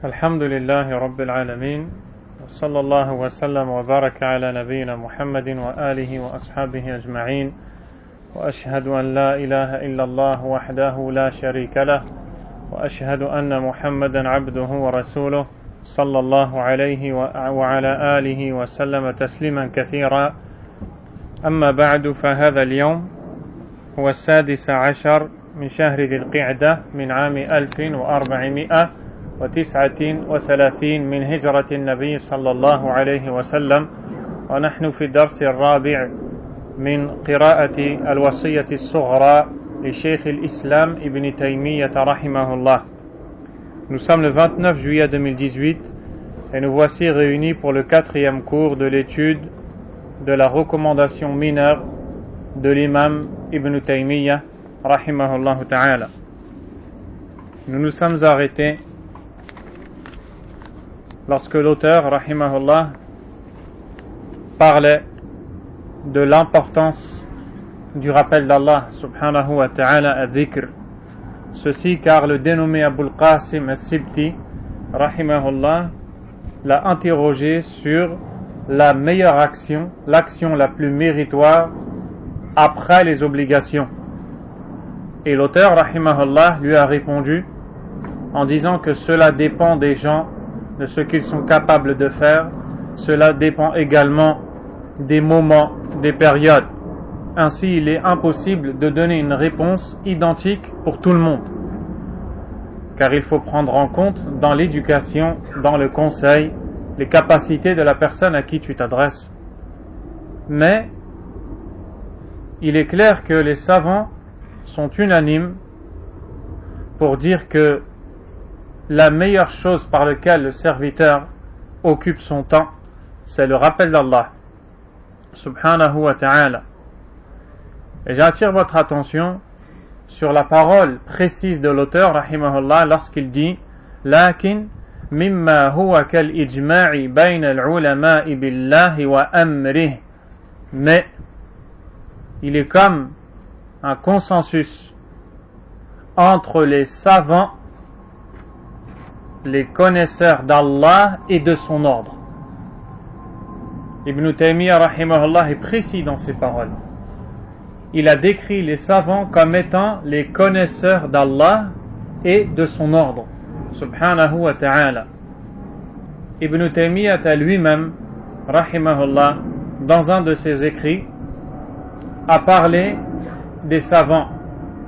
الحمد لله رب العالمين وصلى الله وسلم وبارك على نبينا محمد وآله وأصحابه أجمعين وأشهد أن لا إله إلا الله وحده لا شريك له وأشهد أن محمدا عبده ورسوله صلى الله عليه وعلى آله وسلم تسليما كثيرا. أما بعد، فهذا اليوم هو 16 من شهر ذي القعدة من عام 1439 من هجرة النبي صلى الله عليه وسلم، ونحن في الدرس الرابع من قراءة الوصية الصغرى لشيخ الإسلام ابن تيمية رحمه الله. Nous sommes le 29 juillet 2018 et nous voici réunis pour le 4e cours de l'étude de la recommandation mineure de l'imam Ibn Taymiyyah rahimahullah ta'ala. Nous nous sommes arrêtés lorsque l'auteur rahimahullah parlait de l'importance du rappel d'Allah subhanahu wa ta'ala al-dhikr. Ceci car le dénommé Abul Qasim al-Sibti rahimahullah l'a interrogé sur la meilleure action, l'action la plus méritoire après les obligations. Et l'auteur rahimahullah lui a répondu en disant que cela dépend des gens, de ce qu'ils sont capables de faire. Cela dépend également des moments, des périodes. Ainsi, il est impossible de donner une réponse identique pour tout le monde, car il faut prendre en compte dans l'éducation, dans le conseil, les capacités de la personne à qui tu t'adresses. Mais il est clair que les savants sont unanimes pour dire que la meilleure chose par laquelle le serviteur occupe son temps, c'est le rappel d'Allah subhanahu wa ta'ala. Et j'attire votre attention sur la parole précise de l'auteur rahimahullah lorsqu'il dit lakin mimma huwa kal ijma'i bayna al-ulama'i billahi wa amrih, mais il est comme un consensus entre les savants, les connaisseurs d'Allah et de son ordre. Ibn Taymiyyah rahimahullah est précis dans ses paroles. Il a décrit les savants comme étant les connaisseurs d'Allah et de son ordre subhanahu wa ta'ala. Ibn Taymiyyah a lui-même rahimahullah dans un de ses écrits a parlé des savants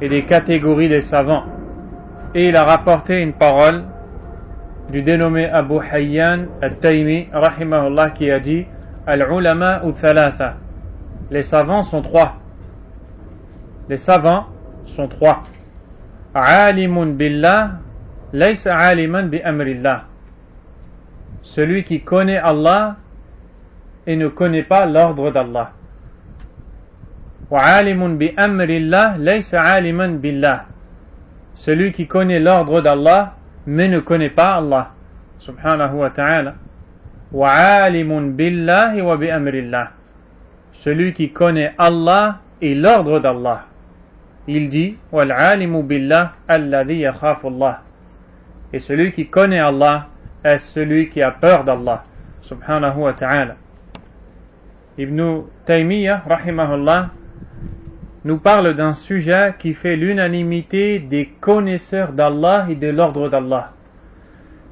et des catégories des savants, et il a rapporté une parole du dénommé Abu Hayyan al-Taymi rahimahullah qui a dit al-ulama ou thalatha, les savants sont trois. Les savants sont trois. Alimun billah laysa aliman bi amrillah, celui qui connaît Allah et ne connaît pas l'ordre d'Allah. Wa alimun bi amrillah laysa aliman billah, celui qui connaît l'ordre d'Allah mais ne connaît pas Allah subhanahu wa ta'ala. Wa alimun billahi wa bi amrillah, celui qui connaît Allah et l'ordre d'Allah. Il dit wal alimu billah alladhi yakhafu Allah, et celui qui connaît Allah est celui qui a peur d'Allah subhanahu wa ta'ala. Ibn Taymiyyah rahimahullah nous parle d'un sujet qui fait l'unanimité des connaisseurs d'Allah et de l'ordre d'Allah,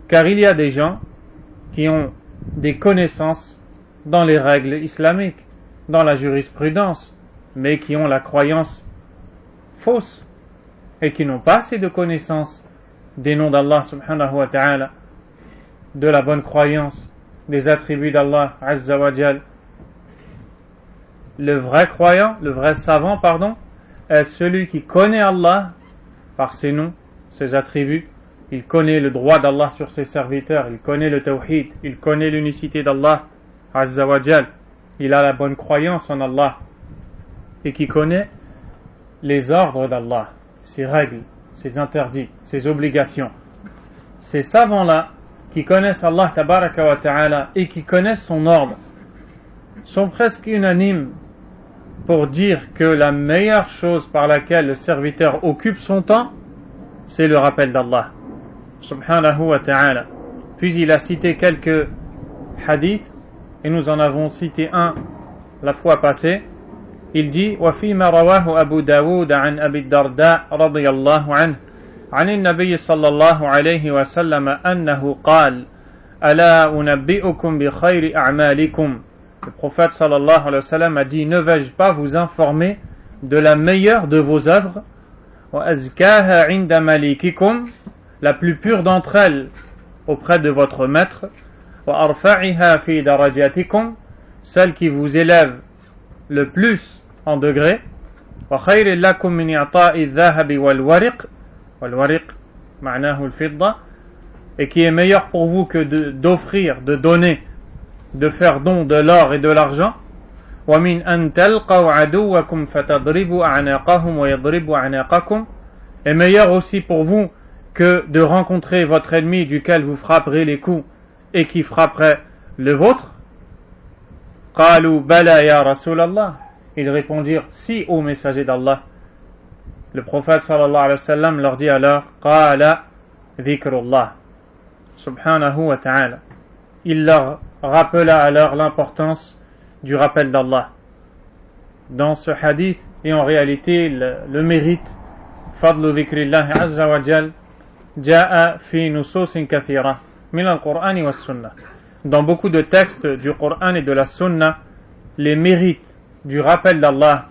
car il y a des gens qui ont des connaissances dans les règles islamiques, dans la jurisprudence, mais qui ont la croyance fausse et qui n'ont pas assez de connaissances des noms d'Allah subhanahu wa ta'ala, de la bonne croyance, des attributs d'Allah azza wa jal. Le vrai croyant, le vrai savant, est celui qui connaît Allah par ses noms, ses attributs. Il connaît le droit d'Allah sur ses serviteurs, il connaît le tawhid, il connaît l'unicité d'Allah azza wa jal. Il a la bonne croyance en Allah et qui connaît les ordres d'Allah, ses règles, ses interdits, ses obligations. Ces savants-là qui connaissent Allah tabaraka wa ta'ala et qui connaissent son ordre sont presque unanimes pour dire que la meilleure chose par laquelle le serviteur occupe son temps, c'est le rappel d'Allah subhanahu wa ta'ala. Puis il a cité quelques hadiths, et nous en avons cité un la fois passée. Il dit وفيما رواه أبو داود عن أبي الدرداء رضي الله عنه عن النبي صلى الله عليه وسلم أنه قال ألا أنبئكم بخير أعمالكم. Le prophète sallallahu alayhi wa sallam a dit: ne vais-je pas vous informer de la meilleure de vos œuvres, وأزكاها عند مليككم, la plus pure d'entre elles auprès de votre maître, وأرفعها في درجاتكم, celle qui vous élève le plus en degré, وخير لكم من إعطاء الذهب والورق معناه الفضة, et qui est meilleur pour vous que d'offrir, de donner, de faire don de l'or et de l'argent, ومن أن تلقوا عدوكم فتضربوا أعناقهم ويضربوا أعناقكم, et meilleur aussi pour vous que de rencontrer votre ennemi duquel vous frapperez les coups et qui frapperait le vôtre. قالوا بلى يا رسول الله. Ils répondirent: si, ô messager d'Allah. Le prophète sallallahu alayhi wa sallam leur dit alors: قال ذكر الله subhanahu wa ta'ala. Il leur rappela alors l'importance du rappel d'Allah. Dans ce hadith, et en réalité le mérite, فضل ذكر الله عز وجل جاء في نصوص كثيرة من القرآن والسنة. Dans beaucoup de textes du Coran et de la Sunna, les mérites du rappel d'Allah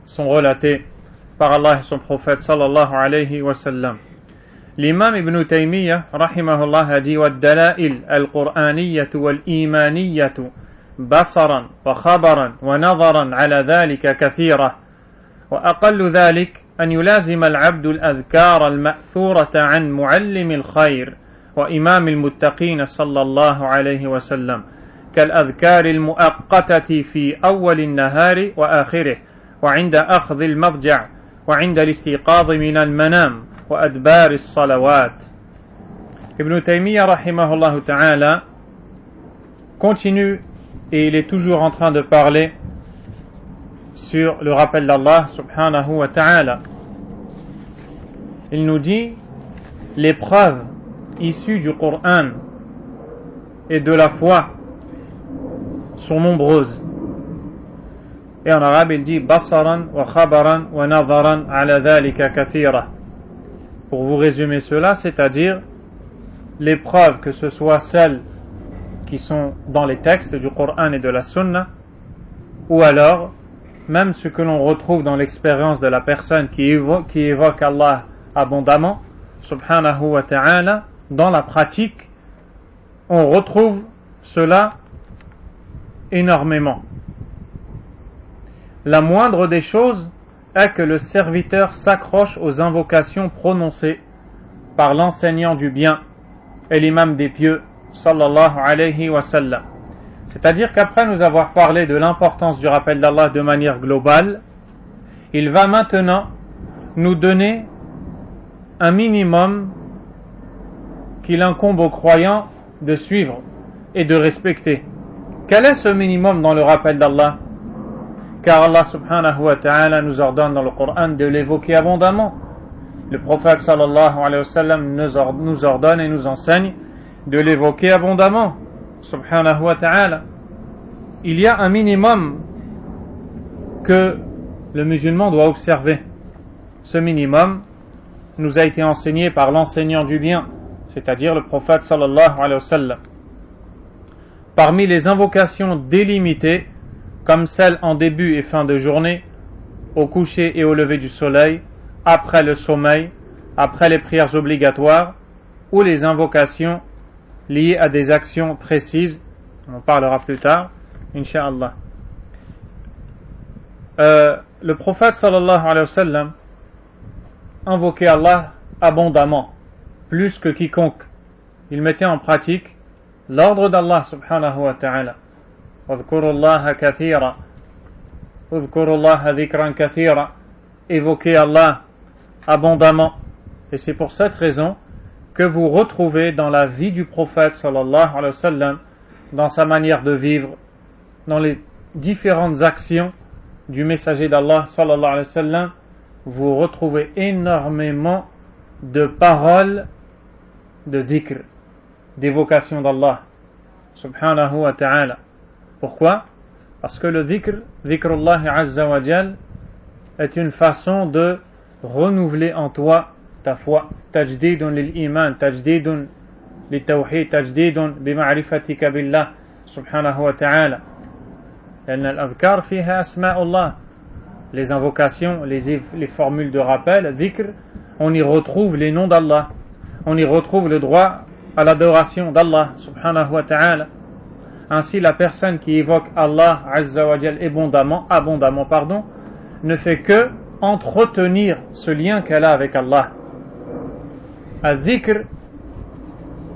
sont relatés par Allah et son prophète sallallahu alayhi wa sallam. L'imam Ibn Taymiyyah rahimahullah a dit: والدلائل القرآنية والإيمانية بصرا وخبرا ونظرا على ذلك كثيرة وأقل ذلك أن يلازم العبد الأذكار المأثورة عن معلم الخير وإمام المتقين صلى الله عليه وسلم كالأذكار المؤقتة في أول النهار وآخره وعند أخذ المضجع وعند الاستيقاظ من المنام وأدبار الصلوات. Ibn Taymiyyah rahimahullah ta'ala continue, et il est toujours en train de parler sur le rappel d'Allah subhanahu wa ta'ala. Il nous dit: les preuves issues du Coran et de la foi sont nombreuses. Et en arabe il dit: basaran wa khabaran wa nadaran ala dhalika kathira. Pour vous résumer cela, c'est-à-dire les preuves, que ce soit celles qui sont dans les textes du Coran et de la Sunna, ou alors même ce que l'on retrouve dans l'expérience de la personne qui évoque Allah abondamment, subhanahu wa ta'ala, dans la pratique, on retrouve cela énormément. La moindre des choses est que le serviteur s'accroche aux invocations prononcées par l'enseignant du bien et l'imam des pieux, sallallahu alayhi wa sallam. C'est-à-dire qu'après nous avoir parlé de l'importance du rappel d'Allah de manière globale, il va maintenant nous donner un minimum qu'il incombe aux croyants de suivre et de respecter. Quel est ce minimum dans le rappel d'Allah? Car Allah subhanahu wa ta'ala nous ordonne dans le Coran de l'évoquer abondamment. Le prophète sallallahu alayhi wa sallam nous ordonne et nous enseigne de l'évoquer abondamment, subhanahu wa ta'ala. Il y a un minimum que le musulman doit observer. Ce minimum nous a été enseigné par l'enseignant du bien, c'est-à-dire le prophète sallallahu alayhi wa sallam. Parmi les invocations délimitées, comme celles en début et fin de journée, au coucher et au lever du soleil, après le sommeil, après les prières obligatoires, ou les invocations liées à des actions précises, on en parlera plus tard, incha'Allah. Le prophète sallallahu alayhi wa sallam invoquait Allah abondamment, plus que quiconque. Il mettait en pratique l'ordre d'Allah subhanahu wa ta'ala. واذكروا الله كثيرا اذكروا الله ذكرا كثيرا. Évoquez Allah abondamment. Et c'est pour cette raison que vous retrouvez dans la vie du prophète sallallahu alayhi wa sallam, dans sa manière de vivre, dans les différentes actions du messager d'Allah sallallahu alayhi wa sallam, vous retrouvez énormément de paroles de dhikr, d'évocation d'Allah subhanahu wa ta'ala. Pourquoi? Parce que le dhikrullah azza wa jal, est une façon de renouveler en toi ta foi. Tajdidun lil iman, tajdidun lit tawhid, tajdidun bima'rifatika billah subhanahu wa ta'ala. لأن الأذكار فيها أسماء الله. Les invocations, les formules de rappel, dhikr, on y retrouve les noms d'Allah. On y retrouve le droit à l'adoration d'Allah subhanahu wa ta'ala. Ainsi, la personne qui évoque Allah azza wa jal abondamment, ne fait que entretenir ce lien qu'elle a avec Allah. Al-dhikr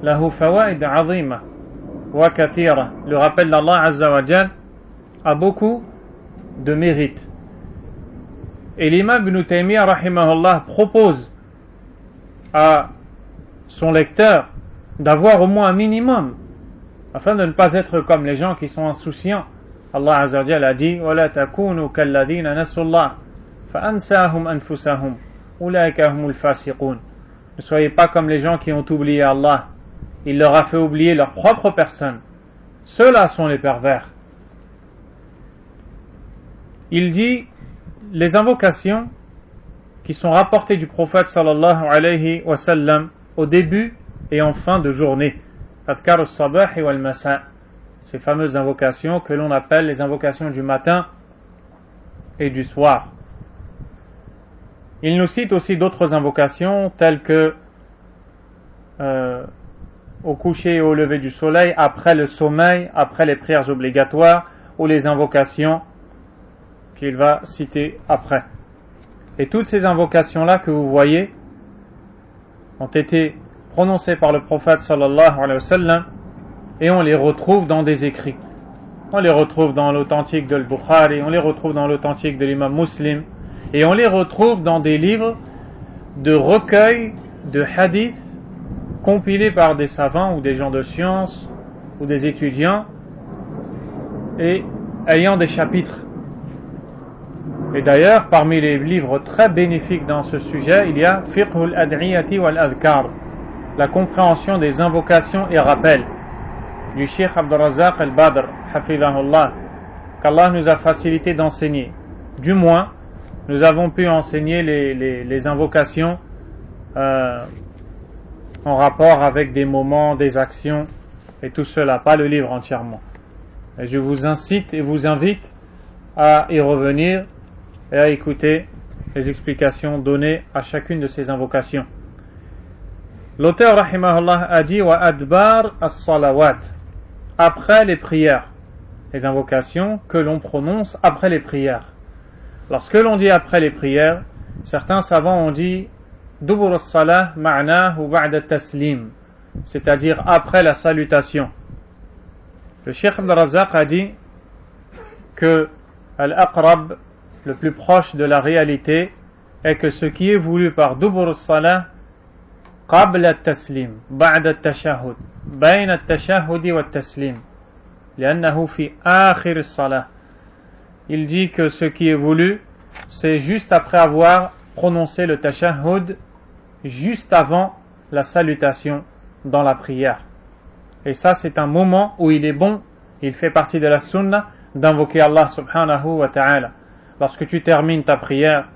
lahu fawaid azima wa kathira. Le rappel d'Allah azza wa jal a beaucoup de mérite. Et l'imam Ibn Taymiyyah rahimahullah propose à son lecteur d'avoir au moins un minimum, afin de ne pas être comme les gens qui sont insouciants. Allah azza wa jalla a dit وَلَا تَكُونُوا كَالَّذِينَ نَسُوا اللَّهَ فَأَنْسَاهُمْ أَنفُسَهُمْ أُولَٰئِكَ هُمُ الْفَاسِقُونَ. Ne soyez pas comme les gens qui ont oublié Allah. Il leur a fait oublier leur propre personne. Ceux-là sont les pervers. Il dit les invocations qui sont rapportées du prophète sallallahu alayhi wa sallam au début et en fin de journée. Adhkar al-sabah wal masa. Ces fameuses invocations que l'on appelle les invocations du matin et du soir. Il nous cite aussi d'autres invocations telles que au coucher et au lever du soleil, après le sommeil, après les prières obligatoires ou les invocations qu'il va citer après. Et toutes ces invocations-là que vous voyez ont été prononcées par le prophète sallallahu alayhi wa sallam et on les retrouve dans des écrits. On les retrouve dans l'authentique de Al-Bukhari, on les retrouve dans l'authentique de l'imam Muslim et on les retrouve dans des livres de recueils de hadiths compilés par des savants ou des gens de science ou des étudiants et ayant des chapitres. Et d'ailleurs, parmi les livres très bénéfiques dans ce sujet, il y a Fiqh al-Ad'iyati wal-Adhkar, la compréhension des invocations et rappels, du Cheikh Abdurrazzaq al-Badr, hafidhahullah, qu'Allah nous a facilité d'enseigner. Du moins, nous avons pu enseigner les invocations en rapport avec des moments, des actions, et tout cela, pas le livre entièrement. Et je vous incite et vous invite à y revenir et à écouter les explications données à chacune de ces invocations. L'auteur rahimahullah a dit wa adbar as-salawat, après les prières, les invocations que l'on prononce après les prières. Lorsque l'on dit après les prières, certains savants ont dit dubur as-salah ma'nahu ba'da taslim, c'est-à-dire après la salutation. Le Cheikh Abd al-Razzaq a dit que al-aqrab, le plus proche de la réalité, est que ce qui est voulu par dubur as-salah qabla at-taslim, ba'da at-tashahhud, bayna at-tashahhud wa at-taslim, li'annahu fi akhir as-salah. Il dit que ce qui est voulu, c'est juste après avoir prononcé le tashahhud, juste avant la salutation dans la prière. Et ça, c'est un moment où il est bon, il fait partie de la sunna, d'invoquer Allah subhanahu wa ta'ala. Lorsque tu termines ta prière,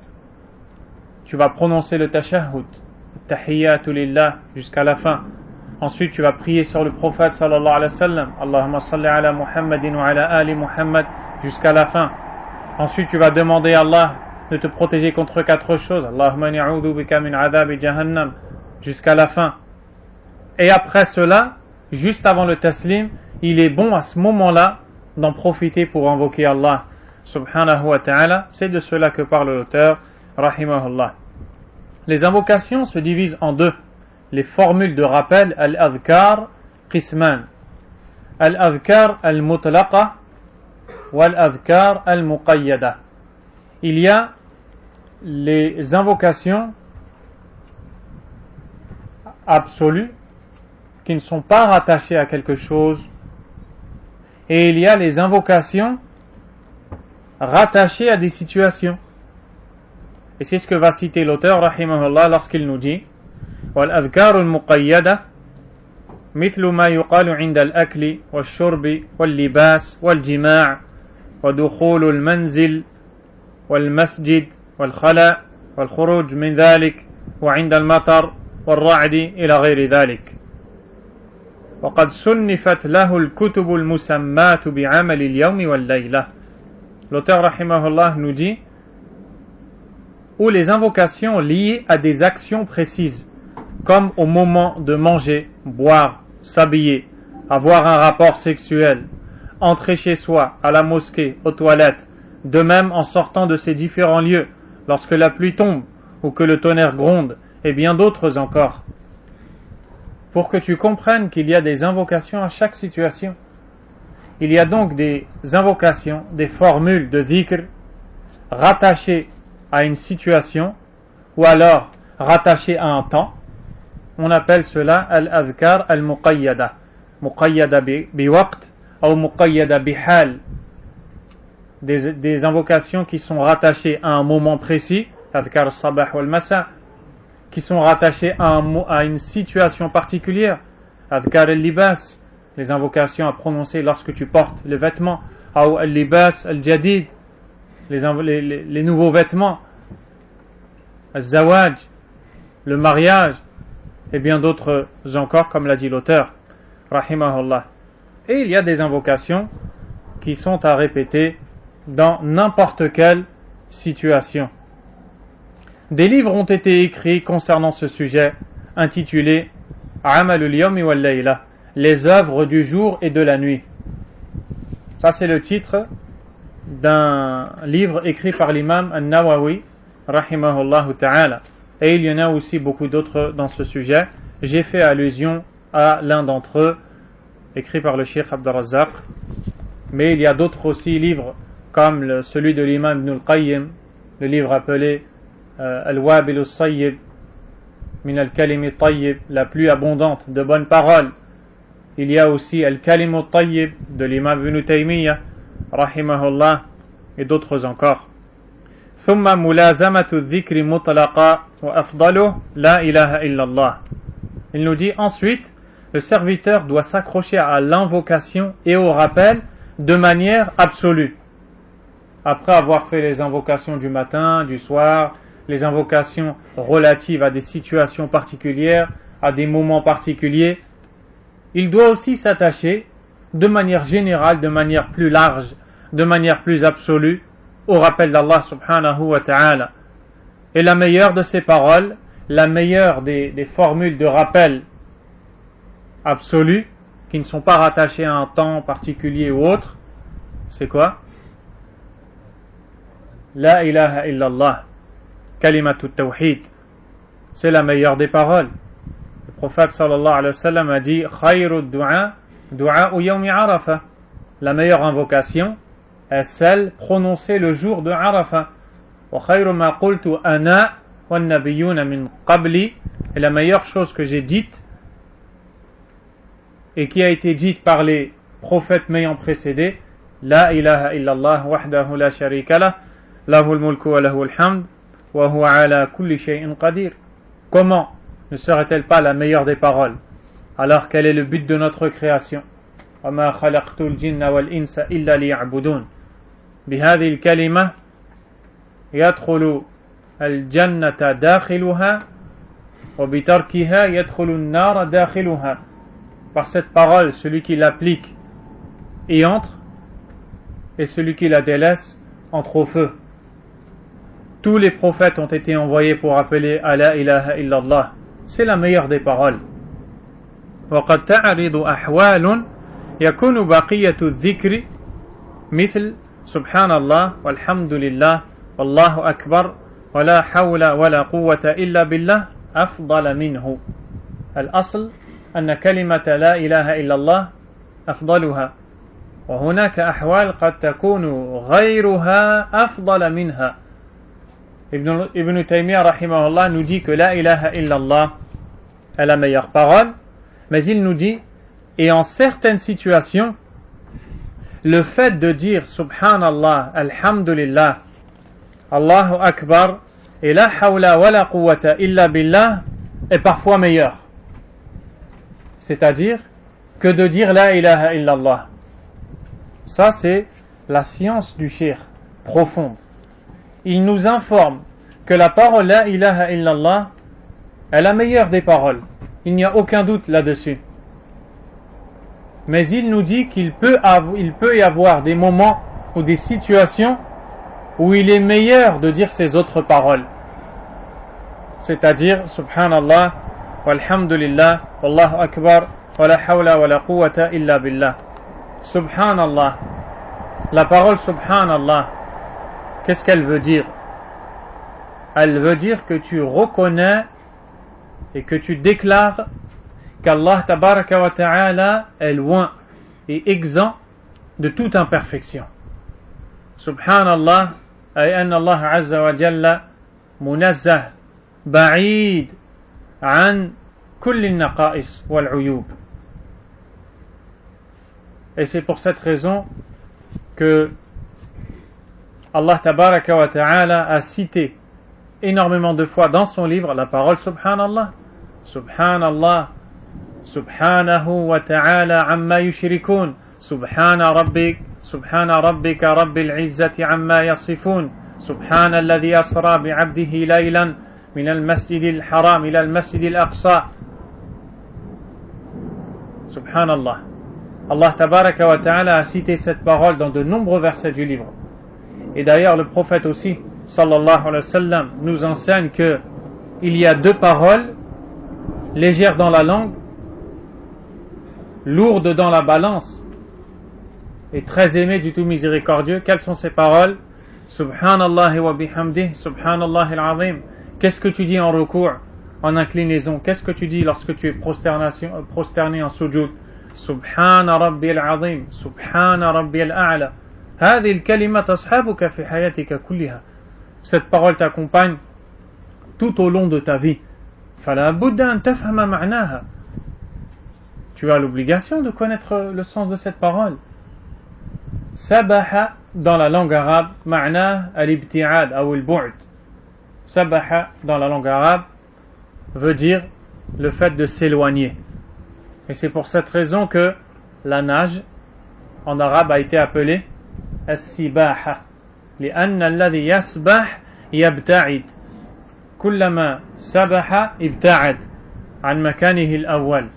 tu vas prononcer le tashahhud, tahiyyatu lillah, jusqu'à la fin. Ensuite, tu vas prier sur le prophète sallallahu alayhi wa sallam, Allahumma salli ala Muhammadin wa ala ali Muhammad, jusqu'à la fin. Ensuite, tu vas demander à Allah de te protéger contre 4 choses. Allahumma ni'udhu bika min adhabi jahannam, jusqu'à la fin. Et après cela, juste avant le taslim, il est bon à ce moment-là d'en profiter pour invoquer Allah subhanahu wa ta'ala. C'est de cela que parle l'auteur rahimahullah. Les invocations se divisent en deux. Les formules de rappel, al-adhkar qisman, al-adhkar al-mutlaqa wal-adhkar al-muqayyada. Il y a les invocations absolues qui ne sont pas rattachées à quelque chose, et il y a les invocations rattachées à des situations. Et c'est ce que va citer l'auteur rahimahullah lorsqu'il nous dit wal adhkar al muqayyada مثل ما يقال عند الأكل والشرب واللباس والجماع ودخول المنزل والمسجد والخلاء والخروج من ذلك وعند المطر والرعد إلى غير ذلك. وقد صنفت له الكتب المسماة بعمل اليوم والليلة. L'auteur rahimahullah nous dit ou les invocations liées à des actions précises, comme au moment de manger, boire, s'habiller, avoir un rapport sexuel, entrer chez soi, à la mosquée, aux toilettes, de même en sortant de ces différents lieux, lorsque la pluie tombe ou que le tonnerre gronde, et bien d'autres encore. Pour que tu comprennes qu'il y a des invocations à chaque situation. Il y a donc des invocations, des formules de dhikr rattachées à une situation ou alors rattachées à un temps. On appelle cela al-adhkar al-muqayyada. Muqayyada biwaqt ou muqayyada bihal. Des invocations qui sont rattachées à un moment précis, adhkar al-sabah wal-masa, qui sont rattachées à une situation particulière, adhkar al-libas, les invocations à prononcer lorsque tu portes les vêtements, ou al-libas al-jadid, les nouveaux vêtements, al-zawaj, le mariage, et bien d'autres encore, comme l'a dit l'auteur, rahimahullah. Et il y a des invocations qui sont à répéter dans n'importe quelle situation. Des livres ont été écrits concernant ce sujet, intitulés Amalul Yawmi wal Layla, les œuvres du jour et de la nuit. Ça, c'est le titre d'un livre écrit par l'imam An-Nawawi, rahimahullah ta'ala. Et il y en a aussi beaucoup d'autres dans ce sujet. J'ai fait allusion à l'un d'entre eux, écrit par le Cheikh Abd al-Razzaq. Mais il y a d'autres aussi livres, comme celui de l'imam Ibn al-Qayyim, le livre appelé Al-Wabil al-Sayyib, Min al-Kalimi al-Tayyib, la plus abondante de bonnes paroles. Il y a aussi Al-Kalim al-Tayyib de l'imam Ibn Taymiyyah, rahimahullah, et d'autres encore. ثم ملازمة الذكر مطلقا وأفضله لا إله إلا الله. Il nous dit ensuite, le serviteur doit s'accrocher à l'invocation et au rappel de manière absolue. Après avoir fait les invocations du matin, du soir, les invocations relatives à des situations particulières, à des moments particuliers, il doit aussi s'attacher de manière générale, de manière plus large, de manière plus absolue, au rappel d'Allah subhanahu wa ta'ala. Et la meilleure de ces paroles, la meilleure des formules de rappel absolu, qui ne sont pas rattachées à un temps particulier ou autre, c'est quoi? La ilaha illallah, kalimatu tawhid. C'est la meilleure des paroles. Le prophète sallallahu alayhi wa sallam a dit khayru du'a, du'a yawmi arafa. La meilleure invocation est celle prononcée le jour de Arafah. Wa khayru ma qultu ana wan nabiyyuna min qabli. Et la meilleure chose que j'ai dite et qui a été dite par les prophètes m'ayant précédé, la ilaha illallah wahdahu la sharika lah, lahul mulku wa lahul hamd wa huwa ala kulli shay'in qadir. Comment ne serait-elle pas la meilleure des paroles alors quel est le but de notre création? Wa ma khalaqtul jinna wal insa illa liya'budun. بهذه الكلمة يدخل الجنة داخلها وبتركها يدخل النار داخلها. Par cette parole, celui qui l'applique y entre et celui qui la délaisse entre au feu. Tous les prophètes ont été envoyés pour appeler à la ilaha illallah. C'est la meilleure des paroles. وقد تعرض أحوال يكون بقية الذكر مثل سبحان الله والحمد لله والله أكبر ولا حول ولا قوة إلا بالله أفضل منه. الأصل أن كلمة لا إله إلا الله أفضلها وهناك أحوال قد تكون غيرها أفضل منها. Ibn Taymiyyah rahimahullah nous dit que la ilaha illallah est la meilleure parole, mais il nous dit, et en certaines situations, le fait de dire subhanallah, alhamdulillah, Allahu akbar et la hawla wa la quwwata illa billah est parfois meilleur. C'est-à-dire que de dire la ilaha illallah. Ça, c'est la science du shir, profonde. Il nous informe que la parole la ilaha illallah est la meilleure des paroles. Il n'y a aucun doute là-dessus. Mais il nous dit qu'il peut y avoir des moments ou des situations où il est meilleur de dire ces autres paroles. C'est-à-dire, subhanallah, walhamdulillah, wallahu akbar, wa la hawla wa la quwwata illa billah. Subhanallah. La parole subhanallah, qu'est-ce qu'elle veut dire? Elle veut dire que tu reconnais et que tu déclares qu'Allah tabaraka wa ta'ala est loin et exempt de toute imperfection. Subhanallah, ay anna Allah azza wa jalla munazzah ba'id an kulli naqa'is wal uyub. Et c'est pour cette raison que Allah tabaraka wa ta'ala a cité énormément de fois dans son livre la parole subhanallah. Subhanallah, subhanahu wa ta'ala amma yushrikun, subhana rabbika rabbil izzati amma yasifun, subhana alladhi asra bi'abdihi laylan min al-masjidil haram ila al-masjidil aqsa. Subhanallah. Allah tabaraka wa ta'ala a cité cette parole dans de nombreux versets du livre. Et d'ailleurs le prophète aussi, sallallahu alayhi wa sallam, nous enseigne que il y a deux paroles légères dans la langue, lourdes dans la balance et très aimées du tout miséricordieux. Quelles sont ces paroles? Subhanallah wa bihamdih, subhanallah al-azim. Qu'est-ce que tu dis en recours, en inclinaison? Qu'est-ce que tu dis lorsque tu es prosterné en sujoud? Subhana rabbi al-azim, subhana rabbi al-a'la. هذه الكلمة تصحبك في حياتك كلها. Cette parole t'accompagne tout au long de ta vie. فلا بد أن تفهم معناها. Tu as l'obligation de connaître le sens de cette parole. Sabaha dans la langue arabe, معناه الابتعاد أو البعد. Sabaha dans la langue arabe veut dire le fait de s'éloigner. Et c'est pour cette raison que la nage en arabe a été appelée السباحة لأن الذي يسبح يبتعد كلما سبح ابتعد عن مكانه الأول.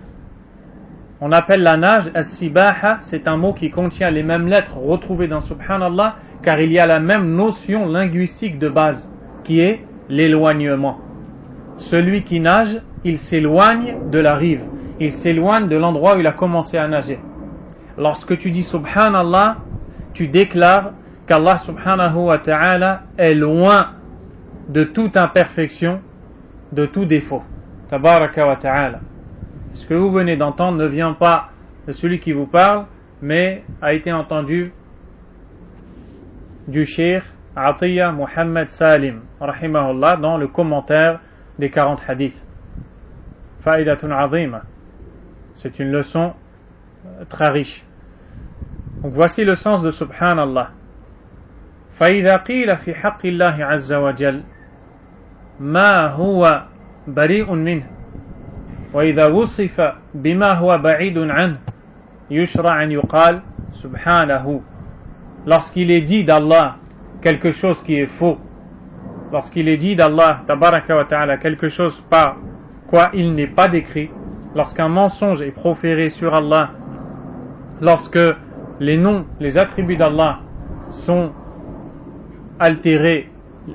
On appelle la nage السباحة, c'est un mot qui contient les mêmes lettres retrouvées dans Subhanallah, car il y a la même notion linguistique de base qui est l'éloignement. Celui qui nage, il s'éloigne de la rive, il s'éloigne de l'endroit où il a commencé à nager. Lorsque tu dis Subhanallah, tu déclares qu'Allah subhanahu wa ta'ala est loin de toute imperfection, de tout défaut. Tabaraka wa ta'ala. Ce que vous venez d'entendre ne vient pas de celui qui vous parle, mais a été entendu du Cheikh Atiyya Muhammad Salim, rahimahullah, dans le commentaire des 40 hadiths. Fa'idatun azima. C'est une leçon très riche. Donc voici le sens de Subhanallah. فإذا قيل في حق الله عز وجل ما هو بريء منه وإذا وصف بما هو بعيد عنه يشرع أن يقال سبحانه. Lorsqu'il est dit d'Allah quelque chose qui est faux, lorsqu'il est dit d'Allah tabaraka wa ta'ala quelque chose par quoi il n'est pas décrit, lorsqu'un mensonge est proféré sur Allah, lorsque les noms, les attributs d'Allah sont altérés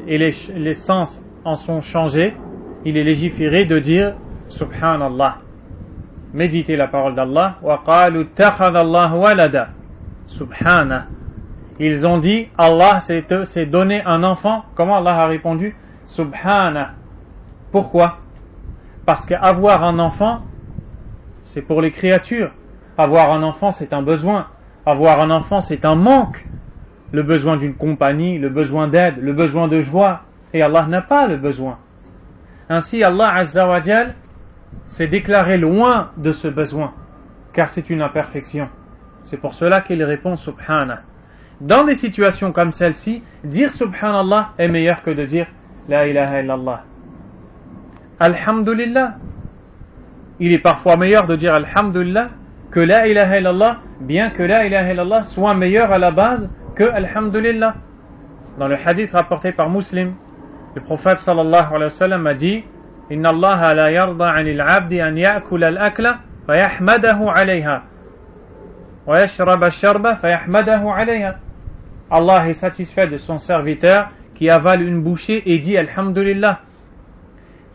et les sens en sont changés, il est légiféré de dire Subhanallah. Méditez la parole d'Allah. Wa qalu ittakhadha Allahu walada. Subhanah. Ils ont dit Allah s'est donné un enfant. Comment Allah a répondu? Subhanah. Pourquoi? Parce qu'avoir un enfant, c'est pour les créatures. Avoir un enfant, c'est un besoin. Avoir un enfant, c'est un manque. Le besoin d'une compagnie, le besoin d'aide, le besoin de joie. Et Allah n'a pas le besoin. Ainsi, Allah Azza wa Jal s'est déclaré loin de ce besoin, car c'est une imperfection. C'est pour cela qu'il répond Subhanah. Dans des situations comme celle-ci, dire Subhanallah est meilleur que de dire La ilaha illallah. Alhamdulillah. Il est parfois meilleur de dire Alhamdulillah que la ilaha illallah, bien que la ilaha illallah soit meilleur à la base que alhamdulillah. Dans le hadith rapporté par Muslim, le prophète sallallahu alayhi wa sallam a dit: Inna Allah la yarda 'anil 'abdi an ya'kula al-akla fa yahmadahu 'alayha wa yashraba ash-sharba fa yahmadahu 'alayha. Allah est satisfait de son serviteur qui avale une bouchée et dit alhamdulillah,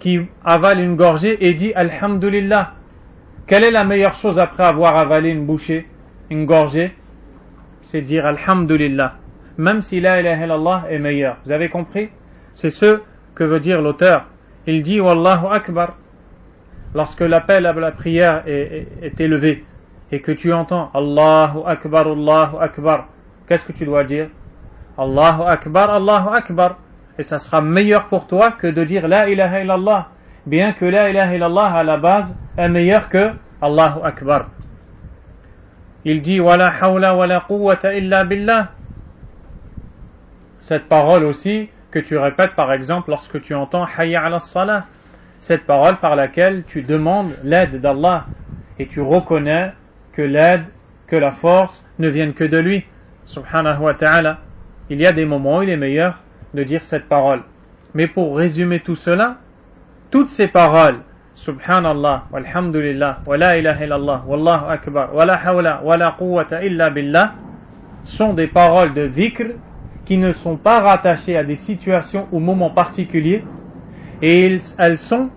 qui avale une gorgée et dit alhamdulillah. Quelle est la meilleure chose après avoir avalé une bouchée, une gorgée? C'est dire alhamdulillah, même si la ilaha illallah est meilleure. Vous avez compris? C'est ce que veut dire l'auteur. Il dit Wallahu Akbar lorsque l'appel à la prière est élevé et que tu entends Allahu Akbar, qu'est-ce que tu dois dire? Allahu Akbar, et ça sera meilleur pour toi que de dire la ilaha illallah, bien que la ilaha illallah à la base est meilleur que Allahu Akbar. Il dit Wala hawla wala quwwata illa billah. Cette parole aussi que tu répètes par exemple lorsque tu entends Hayya ala salah, cette parole par laquelle tu demandes l'aide d'Allah et tu reconnais que l'aide, que la force ne viennent que de lui, subhanahu wa ta'ala. Il y a des moments où il est meilleur de dire cette parole. Mais pour résumer tout cela, toutes ces paroles, subhanallah, walhamdulillah, wa la ilaha illallah, wallahu akbar, wa la hawla, wa la quwwata illa billah, sont des paroles de dhikr qui ne sont pas rattachées à des situations ou moments particuliers, et elles sont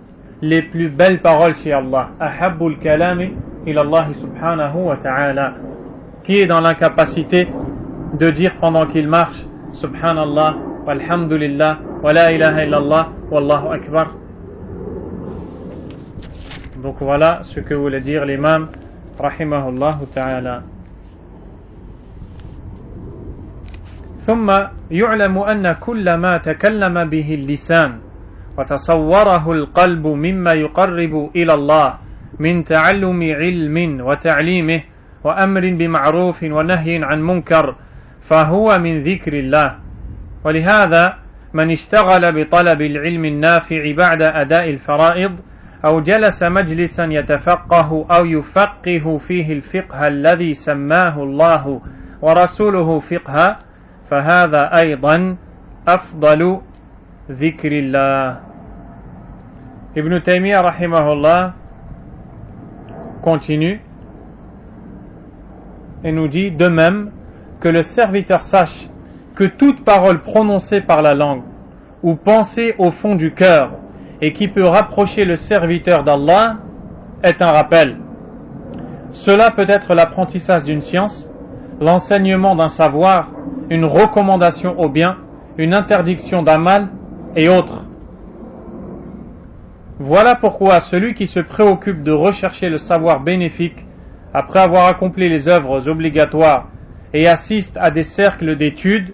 les plus belles paroles chez Allah. Ahabbul kalami ilallah subhanahu wa ta'ala. Qui est dans l'incapacité de dire pendant qu'il marche subhanallah, walhamdulillah, wa la ilaha illallah, wallahu akbar. Donc voilà ce que voulait dire l'imam rahimahullah ta'ala. ثم يعلم أن كل ما تكلم به اللسان وتصوره القلب مما يقرب إلى الله من تعلم علم وتعليمه وأمر بمعروف ونهي عن منكر فهو من ذكر الله. ولهذا من اشتغل بطلب العلم النافع بعد أداء الفرائض أو جلس مجلسا يتفقه أو يفقه فيه الفقه الذي سماه الله ورسوله فقها فهذا أيضا أفضل ذكر الله. Ibn Taymiyyah rahimahullah continue et nous dit de même que le serviteur sache que toute parole prononcée par la langue ou pensée au fond du cœur et qui peut rapprocher le serviteur d'Allah est un rappel. Cela peut être l'apprentissage d'une science, l'enseignement d'un savoir, une recommandation au bien, une interdiction d'un mal et autres. Voilà pourquoi celui qui se préoccupe de rechercher le savoir bénéfique après avoir accompli les œuvres obligatoires et assiste à des cercles d'études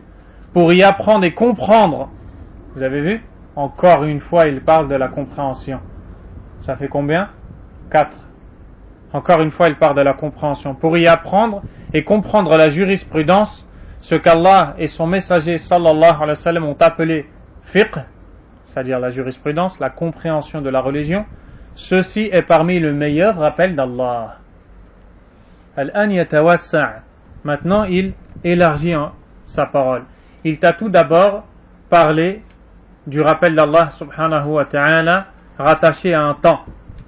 pour y apprendre et comprendre, vous avez vu? Encore une fois, il parle de la compréhension. Ça fait combien? 4. Encore une fois, il parle de la compréhension. Pour y apprendre et comprendre la jurisprudence, ce qu'Allah et son messager sallallahu alayhi wa sallam ont appelé fiqh, c'est-à-dire la jurisprudence, la compréhension de la religion, ceci est parmi le meilleur rappel d'Allah. Al-an yatawassa'. Maintenant, il élargit sa parole. Il t'a tout d'abord parlé du rappel d'Allah subhanahu wa ta'ala rattaché à un temps,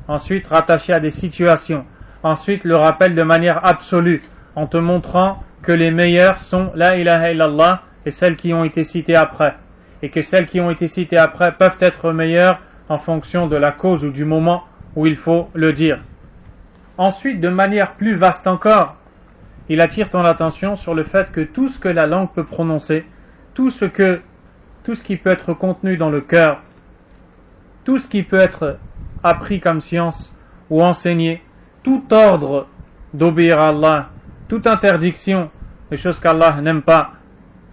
ensuite rattaché à des situations, ensuite le rappel de manière absolue en te montrant que les meilleures sont la ilaha illallah et celles qui ont été citées après, et que celles qui ont été citées après peuvent être meilleures en fonction de la cause ou du moment où il faut le dire. Ensuite, de manière plus vaste encore, il attire ton attention sur le fait que tout ce que la langue peut prononcer, tout ce qui peut être contenu dans le cœur, tout ce qui peut être appris comme science ou enseigné, tout ordre d'obéir à Allah, toute interdiction des choses qu'Allah n'aime pas,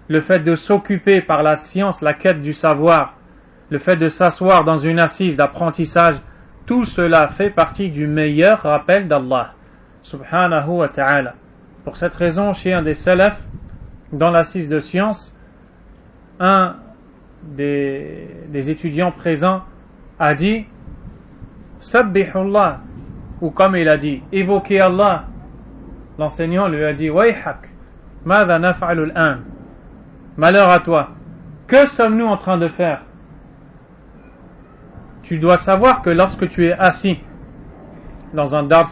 le fait de s'occuper par la science, la quête du savoir, le fait de s'asseoir dans une assise d'apprentissage, tout cela fait partie du meilleur rappel d'Allah subhanahu wa ta'ala. Pour cette raison, chez un des salafs, dans l'assise de science, un des étudiants présents a dit Sabbihullah, ou comme il a dit, évoquez Allah, l'enseignant lui a dit Wayhak, madha naf'alu al-an, malheur à toi, que sommes-nous en train de faire? Tu dois savoir que lorsque tu es assis dans un dars,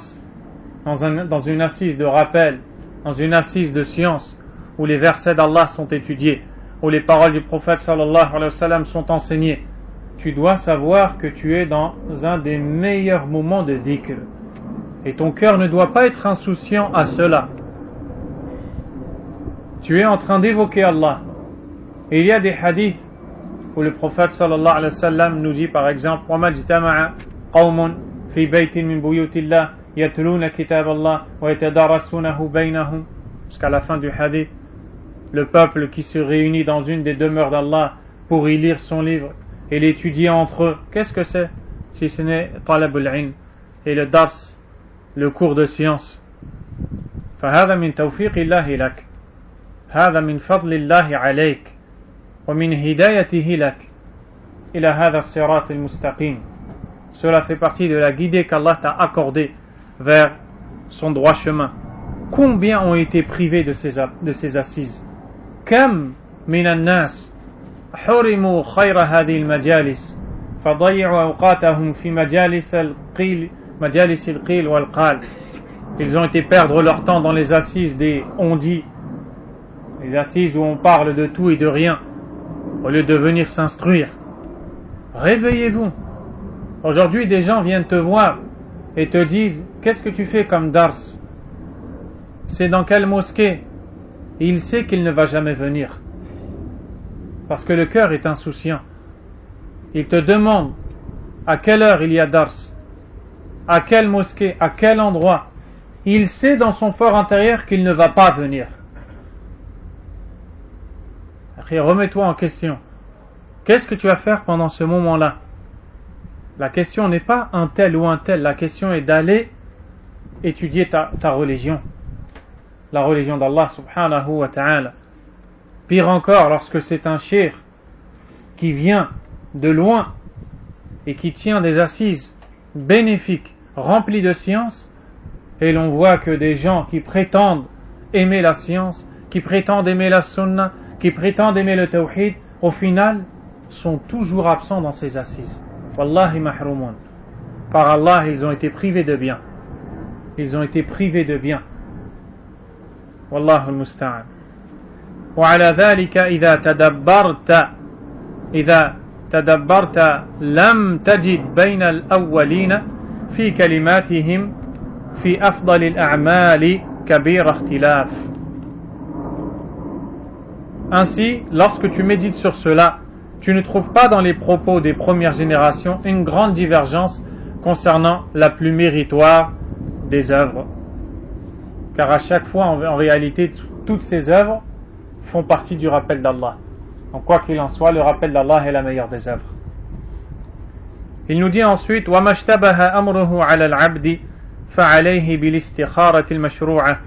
dans une assise de rappel, dans une assise de science, où les versets d'Allah sont étudiés, où les paroles du prophète sallallahu alayhi wa sallam sont enseignées, tu dois savoir que tu es dans un des meilleurs moments de dhikr. Et ton cœur ne doit pas être insouciant à cela. Tu es en train d'évoquer Allah. Et il y a des hadiths où le prophète sallallahu alayhi wa sallam nous dit par exemple وَمَا اجْتَمَعَ قَوْمٌ فِي بَيْتٍ مِّن بُيُوتِ اللَّهِ يَتْلُونَ كِتَابَ اللَّهِ وَيَتَدَارَسُونَهُ بَيْنَهُمْ. Jusqu'à la fin du hadith, le peuple qui se réunit dans une des demeures d'Allah pour y lire son livre et l'étudier entre eux, qu'est-ce que c'est si ce n'est talab al-ilm et le dars, le cours de science? فهذا من توفيق الله لك، هذا من فضل الله عليك ومن هدايته لك إلى هذا الصراط المستقيم. Cela fait partie de la guidée qu'Allah t'a accordée vers son droit chemin. Combien ont été privés de ces assises? كم من الناس حرموا خير هذه المجالس فضيعوا أوقاتهم في مجالس القيل والقال. Ils ont été perdre leur temps dans les assises des on-dit, les assises où on parle de tout et de rien, au lieu de venir s'instruire. Réveillez-vous. Aujourd'hui, des gens viennent te voir et te disent qu'est-ce que tu fais comme dars? C'est dans quelle mosquée? Et il sait qu'il ne va jamais venir parce que le cœur est insouciant. Il te demande à quelle heure il y a dars, à quelle mosquée, à quel endroit. Il sait dans son fort intérieur qu'il ne va pas venir. Remets-toi en question. Qu'est-ce que tu vas faire pendant ce moment-là? La question n'est pas un tel ou un tel. La question est d'aller étudier ta religion. La religion d'Allah subhanahu wa ta'ala. Pire encore, lorsque c'est un cheikh qui vient de loin et qui tient des assises bénéfiques, remplies de science, et l'on voit que des gens qui prétendent aimer la science, qui prétendent aimer la sunna, qui prétendent aimer le tawhid, au final, sont toujours absents dans ces assises. Wallahi mahroumun. Par Allah, ils ont été privés de bien. Ils ont été privés de bien. Wallahu al-musta'an. وعلى ذلك إذا تدبرت لم تجد بين الأولين في كلماتهم في أفضل الأعمال كبير اختلاف. Ainsi, lorsque tu médites sur cela, tu ne trouves pas dans les propos des premières générations une grande divergence concernant la plus méritoire des œuvres. Car à chaque fois, en réalité, toutes ces œuvres font partie du rappel d'Allah. Donc quoi qu'il en soit, le rappel d'Allah est la meilleure des œuvres. Il nous dit ensuite وَمَا اشْتَبَهَ أَمْرُهُ عَلَى الْعَبْدِ فَعَلَيْهِ بِالِاسْتِخَارَةِ الْمَشْرُوعَةِ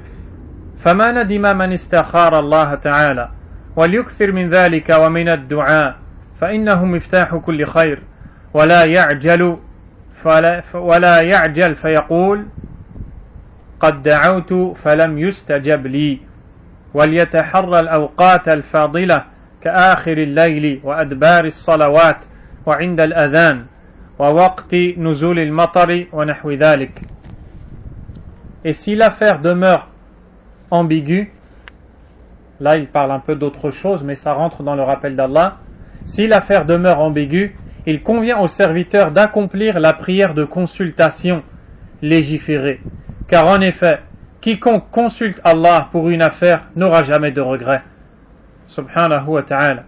فَمَا نَدِمَ مَنِ اسْتَخَارَ اللَّهَ تَعَالَى وَلْيُكْثِرْ مِنْ ذَلِكَ وَمِنَ الدُّعَاءِ فإنه مفتاح كل خير ولا يعجل فيقول قد دعوت فلم يستجب لي وليتحرى الأوقات الفاضلة كآخر الليل وأدبار الصلوات وعند الأذان ووقت نزول المطر ونحو ذلك. Et si l'affaire demeure ambiguë, là il parle un peu d'autre chose mais ça rentre dans le rappel d'Allah. Si l'affaire demeure ambiguë, il convient au serviteur d'accomplir la prière de consultation légiférée. Car en effet, quiconque consulte Allah pour une affaire n'aura jamais de regret. Subhanahu wa ta'ala.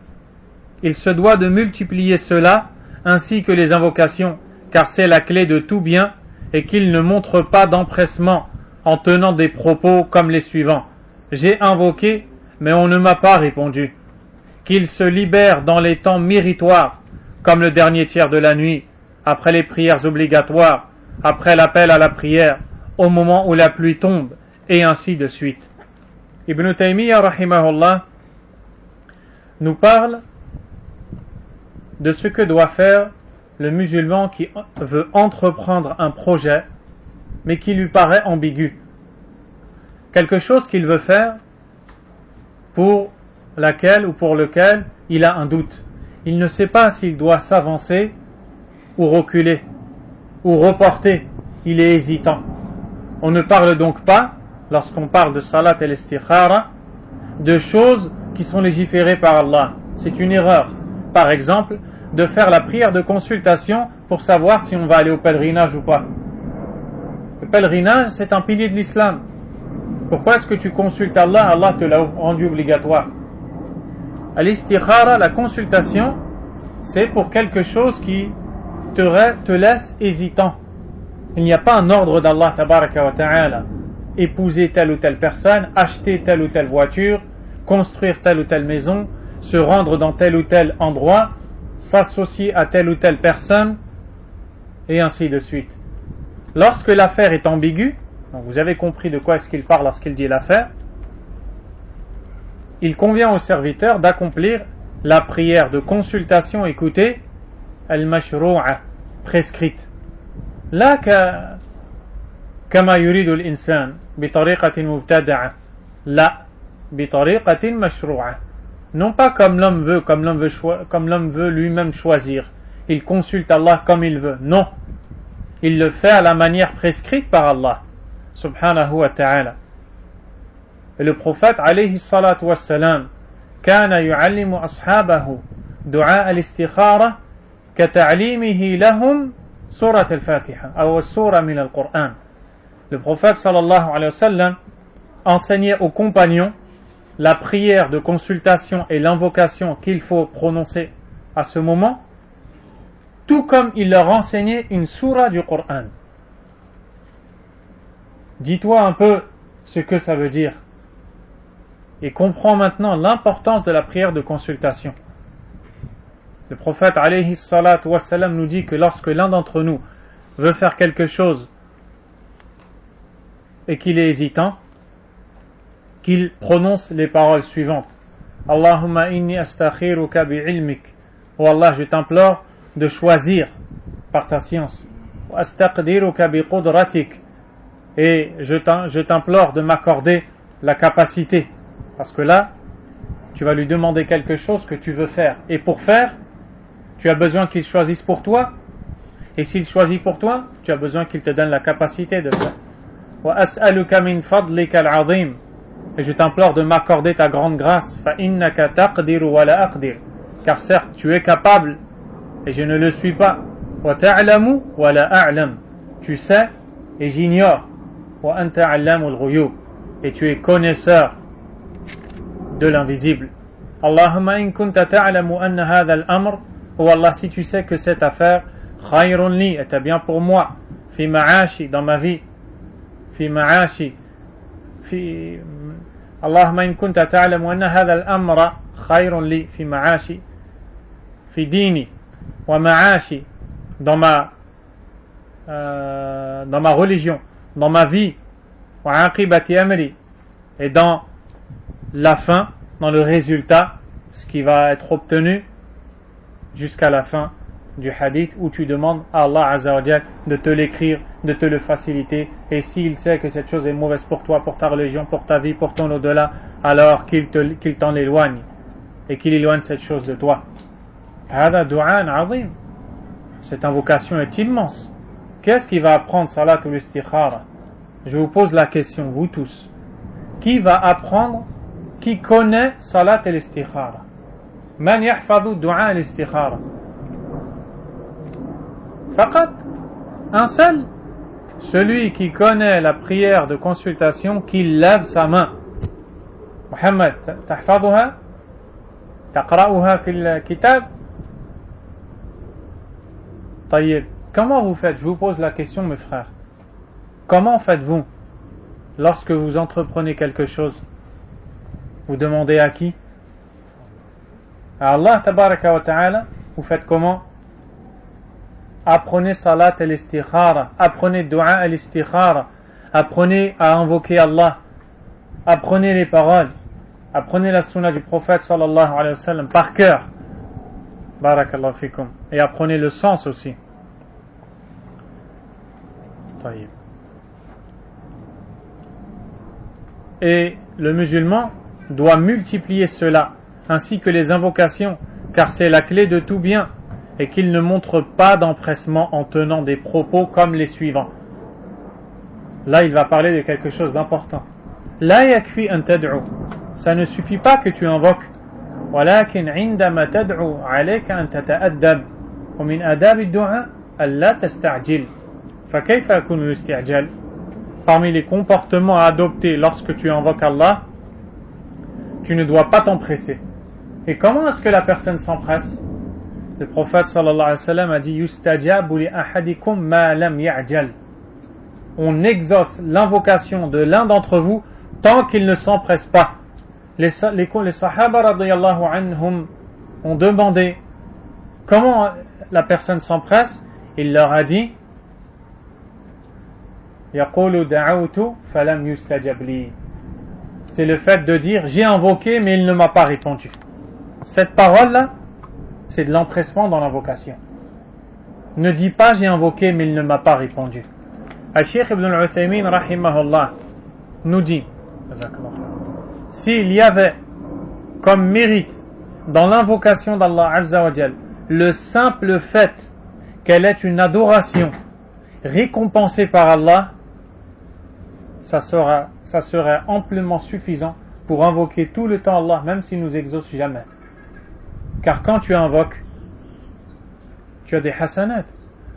Il se doit de multiplier cela ainsi que les invocations, car c'est la clé de tout bien, et qu'il ne montre pas d'empressement en tenant des propos comme les suivants. J'ai invoqué, mais on ne m'a pas répondu. Qu'il se libère dans les temps méritoires, comme le dernier tiers de la nuit, après les prières obligatoires, après l'appel à la prière, au moment où la pluie tombe, et ainsi de suite. Ibn Taymiyyah rahimahullah nous parle de ce que doit faire le musulman qui veut entreprendre un projet, mais qui lui paraît ambigu. quelque chose qu'il veut faire pour laquelle ou pour lequel il a un doute. Il ne sait pas s'il doit s'avancer ou reculer ou reporter. Il est hésitant. On ne parle donc pas, lorsqu'on parle de salat et l'istikhara, de choses qui sont légiférées par Allah. C'est une erreur. Par exemple, de faire la prière de consultation pour savoir si on va aller au pèlerinage ou pas. Le pèlerinage, c'est un pilier de l'islam. Pourquoi est-ce que tu consultes Allah? Allah te l'a rendu obligatoire. Al-istikhara, la consultation, c'est pour quelque chose qui te laisse hésitant. Il n'y a pas un ordre d'Allah tabaraka wa ta'ala. Épouser telle ou telle personne, acheter telle ou telle voiture, construire telle ou telle maison, se rendre dans tel ou tel endroit, s'associer à telle ou telle personne, et ainsi de suite. Lorsque l'affaire est ambiguë, donc vous avez compris de quoi est-ce qu'il parle lorsqu'il dit l'affaire, il convient au serviteur d'accomplir la prière de consultation, écoutez, al-mashrou'a, prescrite. La kama yuridu l'insan, bitariqatin mubtada'a, la bitariqatin mashrou'a. Non pas comme l'homme veut, comme l'homme veut lui-même choisir. Il consulte Allah comme il veut. Non. Il le fait à la manière prescrite par Allah, subhanahu wa ta'ala. Et le prophète, alayhi salatu wassalam, kana yu'allimu ashabahu du'a al-istikhara ka ta'limihi lahum surat al-Fatiha, ou surah min al-Qur'an. Le prophète, sallallahu alayhi wa sallam, enseignait aux compagnons la prière de consultation et l'invocation qu'il faut prononcer à ce moment, tout comme il leur enseignait une sourate du Coran. Dis-toi un peu ce que ça veut dire et comprends maintenant l'importance de la prière de consultation. Le prophète alayhi salatu wassalam nous dit que lorsque l'un d'entre nous veut faire quelque chose et qu'il est hésitant, qu'il prononce les paroles suivantes. Allahumma inni astakhiruka bi'ilmik. Oh Allah, je t'implore de choisir par ta science. Wa astaqdiruka biqudratik. Et je t'implore de m'accorder la capacité. Parce que là, tu vas lui demander quelque chose que tu veux faire. Et pour faire, tu as besoin qu'il choisisse pour toi. Et s'il choisit pour toi, tu as besoin qu'il te donne la capacité de faire. Wa as'aluka min fadlika al-'azim. Et je t'implore de m'accorder ta grande grâce. فَإِنَّكَ تَقْدِرُ وَلَا أَقْدِرُ. Car certes, tu es capable et je ne le suis pas. وَتَعْلَمُ وَلَا أَعْلَمُ. Tu sais et j'ignore. وَأَنْتَ عَلَّامُ الْغُيُوبِ. Et tu es connaisseur de l'invisible. Allahumma in kunta ta'lamu anna hadha al-amr. Oh Allah, si tu sais que cette affaire khayrun li, était bien pour moi, fi ma'ashi, dans ma vie, fi ma'ashi, في اللهم إن كنت تعلم أن هذا الأمر خير لي في معاشي في ديني ومعاشي dans ma religion, dans ma vie, وعاقبة أمري, et dans la fin, dans le résultat, ce qui va être obtenu jusqu'à la fin du hadith où tu demandes à Allah Azza wa Jal de te l'écrire, de te le faciliter, et s'il sait que cette chose est mauvaise pour toi, pour ta religion, pour ta vie, pour ton au-delà, alors qu'il t'en éloigne et qu'il éloigne cette chose de toi. Hada du'an azim. Cette invocation est immense. Qu'est-ce qui va apprendre salat ou l'istikhara? Je vous pose la question, vous tous. Qui va apprendre, qui connaît salat et l'istikhara? Man yahfadhu du'a l'istikhara? Faqat, un seul, celui qui connaît la prière de consultation, qui lève sa main. Muhammad, tahfaduha? Taqra'uha fil kitab? Tayyib. Comment vous faites? Je vous pose la question, mes frères. Comment faites-vous lorsque vous entreprenez quelque chose? Vous demandez à qui? À Allah tabaraka wa ta'ala. Vous faites comment? Apprenez salat al-istikhara, apprenez dua al-istikhara, apprenez à invoquer Allah, apprenez les paroles, apprenez la sunna du prophète sallallahu alayhi wa sallam par cœur, barakallahu fikum, et apprenez le sens aussi. Taïb. Et le musulman doit multiplier cela, ainsi que les invocations, car c'est la clé de tout bien, et qu'il ne montre pas d'empressement en tenant des propos comme les suivants. Là, il va parler de quelque chose d'important. La yakfi an tad'u. Ça ne suffit pas que tu invoques. Walakin indama tad'u alayka an tata'addab. Wa min adab ad-du'a alla tasta'jil. Fa kayfa yakunu al-isti'jal? Parmi les comportements à adopter lorsque tu invoques Allah, tu ne dois pas t'empresser. Et comment est-ce que la personne s'empresse? Le prophète sallallahu alayhi wa sallam a dit yustajabu li ahadikum ma lam ya'jal. On exauce l'invocation de l'un d'entre vous tant qu'il ne s'empresse pas. Les sahaba radiyallahu anhum ont demandé comment la personne s'empresse. Il leur a dit yaqulu da'awtu falam yustajab li. C'est le fait de dire j'ai invoqué mais il ne m'a pas répondu. Cette parole là, c'est de l'empressement dans l'invocation. Ne dis pas j'ai invoqué mais il ne m'a pas répondu. Al-Sheikh Ibn al-Uthaymin rahimahullah nous dit s'il y avait comme mérite dans l'invocation d'Allah Azza wa Jal le simple fait qu'elle est une adoration récompensée par Allah, ça serait amplement suffisant pour invoquer tout le temps Allah, même s'il nous exauce jamais. Car quand tu invoques, tu as des hasanat.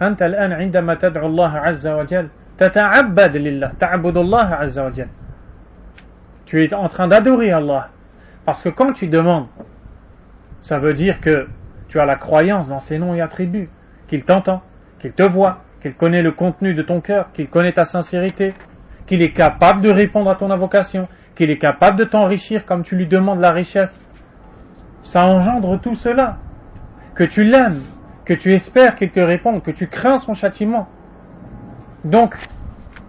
Anta al-an indama tad'u Allah Azza wa Jal tata'abbad lillah, ta'abudu Allah Azza wa Jal. Tu es en train d'adorer Allah. Parce que quand tu demandes, ça veut dire que tu as la croyance dans ses noms et attributs, qu'il t'entend, qu'il te voit, qu'il connaît le contenu de ton cœur, qu'il connaît ta sincérité, qu'il est capable de répondre à ton invocation, qu'il est capable de t'enrichir comme tu lui demandes la richesse. Ça engendre tout cela. Que tu l'aimes, que tu espères qu'il te réponde, que tu crains son châtiment. Donc,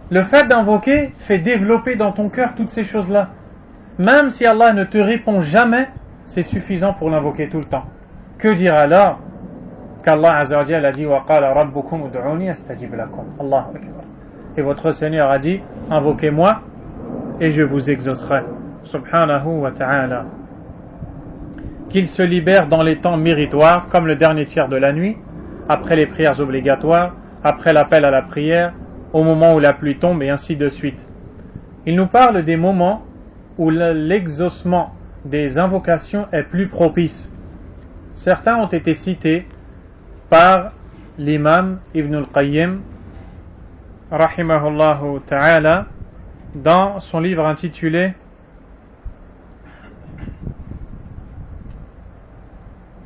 le fait d'invoquer fait développer dans ton cœur toutes ces choses-là. Même si Allah ne te répond jamais, c'est suffisant pour l'invoquer tout le temps. Que dire alors qu'Allah Azza wa Jalla a dit wa qala rabbukum ud'uni astajib lakum. Allahu akbar. Et votre Seigneur a dit invoquez-moi et je vous exaucerai. Subhanahu wa ta'ala. Qu'il se libère dans les temps méritoires comme le dernier tiers de la nuit, après les prières obligatoires, après l'appel à la prière, au moment où la pluie tombe et ainsi de suite. Il nous parle des moments où l'exaucement des invocations est plus propice. Certains ont été cités par l'imam Ibn al-Qayyim rahimahullahu ta'ala dans son livre intitulé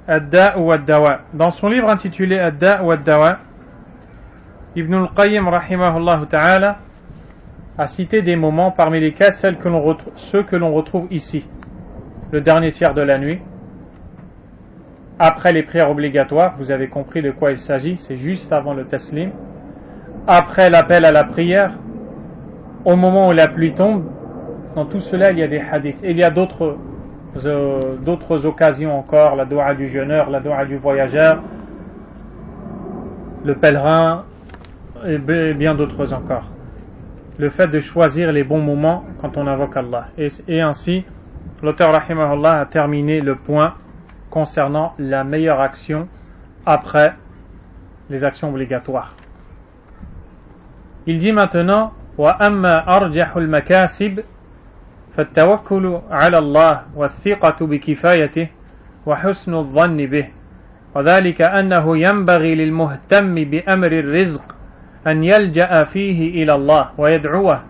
Ad-Da' wa Ad-Dawa. Dans son livre intitulé Ad-Da' wa Ad-Dawa, Ibn al-Qayyim rahimahullahu ta'ala a cité des moments parmi lesquels ceux que l'on retrouve ici. Le dernier tiers de la nuit, après les prières obligatoires, vous avez compris de quoi il s'agit, c'est juste avant le taslim, après l'appel à la prière, au moment où la pluie tombe. Dans tout cela il y a des hadiths. Et il y a d'autres occasions encore, la doua du jeûneur, la doua du voyageur, le pèlerin et bien d'autres encore. Le fait de choisir les bons moments quand on invoque Allah. Et ainsi, l'auteur rahimahullah a terminé le point concernant la meilleure action après les actions obligatoires. Il dit maintenant وَأَمَّا أَرْجَحُ الْمَكَاسِبِ فَالتَّوَكُّلُ عَلَى اللَّهِ وَالثِّقَةُ بِكِفَايَتِهِ وَحُسْنُ الظَّنِّ بِهِ وذلك أنه ينبغي للمهتم بأمر الرزق أن يلجأ فيه إلى الله ويدعوه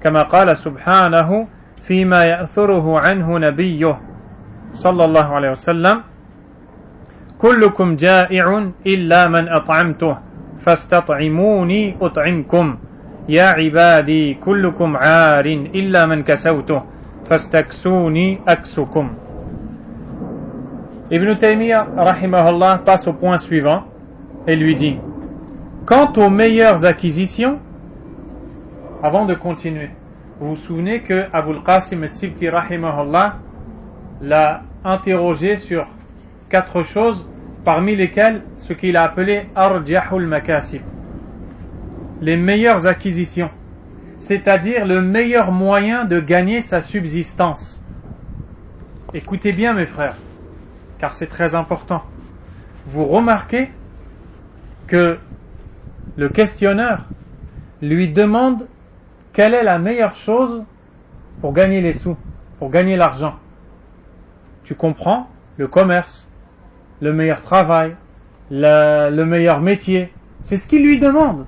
كما قال سبحانه فيما يأثره عنه نبيه صلى الله عليه وسلم كلكم جائع إلا من أطعمته فاستطعموني أطعمكم يا عبادي كلكم عار إلا من كسوته فاستكسوني أكسكم. Ibn Taymiyyah rahimahullah passe au point suivant et lui dit quant aux meilleures acquisitions, avant de continuer, vous vous souvenez que Abul Qasim al-Sibti rahimahullah l'a interrogé sur 4 choses, parmi lesquelles ce qu'il a appelé Arjahul Makasib, les meilleures acquisitions. c'est-à-dire le meilleur moyen de gagner sa subsistance. Écoutez bien mes frères, car c'est très important. Vous remarquez que le questionneur lui demande quelle est la meilleure chose pour gagner les sous, pour gagner l'argent. Tu comprends? Le commerce, le meilleur travail, le meilleur métier. C'est ce qu'il lui demande.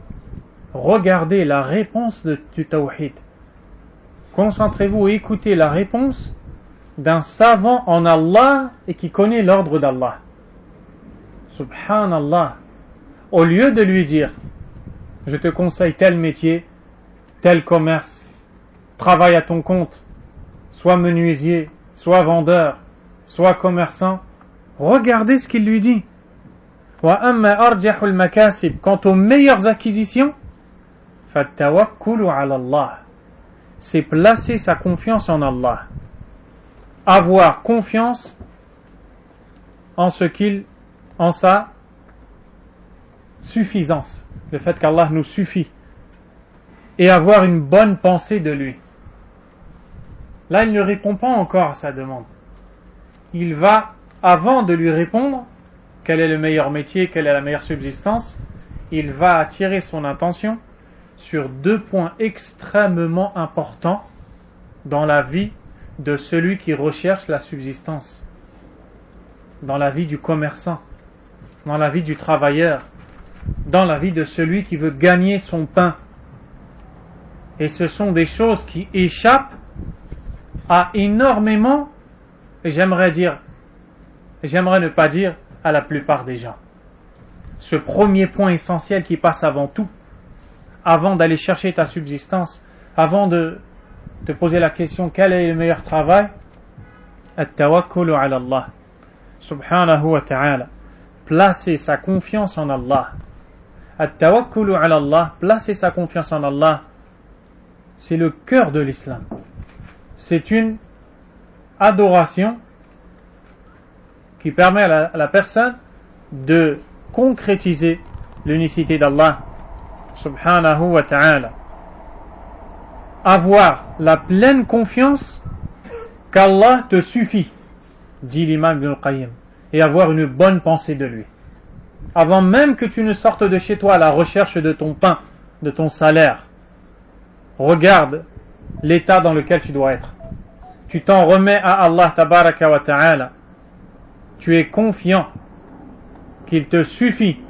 Regardez la réponse du tawhid. Concentrez-vous et écoutez la réponse d'un savant en Allah et qui connaît l'ordre d'Allah. Subhanallah. Au lieu de lui dire, je te conseille tel métier, tel commerce, travaille à ton compte, sois menuisier, sois vendeur, sois commerçant, regardez ce qu'il lui dit. Wa amma arjahul makasib, quant aux meilleures acquisitions, fattawakkulu ala Allah, c'est placer sa confiance en Allah. Avoir confiance en sa suffisance, le fait qu'Allah nous suffit, et avoir une bonne pensée de lui. Là, il ne répond pas encore à sa demande. Il va, avant de lui répondre quel est le meilleur métier, quelle est la meilleure subsistance, il va attirer son attention sur deux points extrêmement importants dans la vie de celui qui recherche la subsistance, dans la vie du commerçant, dans la vie du travailleur, dans la vie de celui qui veut gagner son pain. Et ce sont des choses qui échappent à énormément, et j'aimerais ne pas dire à la plupart des gens. Ce premier point essentiel qui passe avant tout, avant d'aller chercher ta subsistance, avant de te poser la question quel est le meilleur travail, at-tawakkulu ala Allah subhanahu wa ta'ala, placer sa confiance en Allah. At-tawakkulu ala Allah, placer sa confiance en Allah, c'est le cœur de l'islam. C'est une adoration qui permet à la personne de concrétiser l'unicité d'Allah subhanahu wa ta'ala. Avoir la pleine confiance qu'Allah te suffit, dit l'imam Ibn al-Qayyim, et avoir une bonne pensée de lui. Avant même que tu ne sortes de chez toi à la recherche de ton pain, de ton salaire, regarde l'état dans lequel tu dois être. Tu t'en remets à Allah tabaraka wa ta'ala. Tu es confiant qu'il te suffit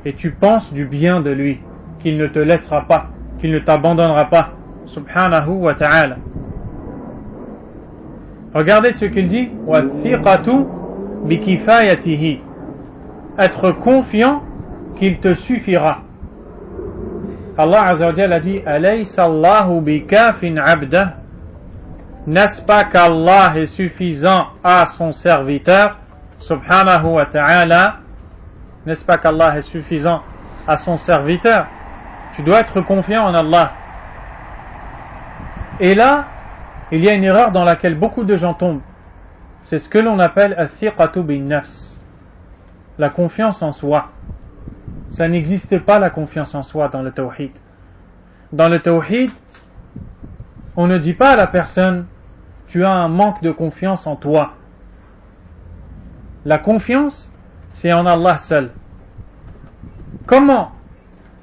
et tu penses du bien de lui, qu'il ne te laissera pas, qu'il ne t'abandonnera pas, subhanahu wa ta'ala. Regardez ce qu'il dit, wa thiqatu bi kifayatihi, être confiant qu'il te suffira. Allah azza wa jalla a dit, alaysa Allahu bi kafin abdah, n'est-ce pas qu'Allah est suffisant à son serviteur, subhanahu wa ta'ala, n'est-ce pas qu'Allah est suffisant à son serviteur? Tu dois être confiant en Allah. Et là, il y a une erreur dans laquelle beaucoup de gens tombent. C'est ce que l'on appelle al-thiqatu bin nafs, la confiance en soi. Ça n'existe pas la confiance en soi dans le tawhid. Dans le tawhid, on ne dit pas à la personne tu as un manque de confiance en toi. La confiance, c'est en Allah seul. Comment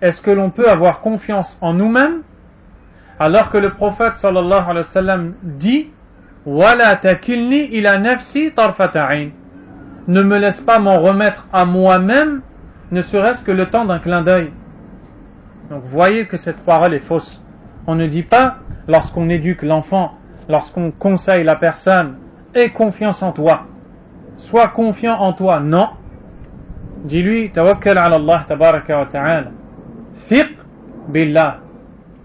est-ce que l'on peut avoir confiance en nous-mêmes alors que le prophète sallallahu alayhi wa sallam dit wala takilni ila nafsi tarfata ayn, ne me laisse pas m'en remettre à moi-même, ne serait-ce que le temps d'un clin d'œil. Donc voyez que cette parole est fausse. On ne dit pas lorsqu'on éduque l'enfant, lorsqu'on conseille la personne, aie confiance en toi, sois confiant en toi. Non, dis-lui tawakkal ala Allah tabaraka wa ta'ala, thiq billah,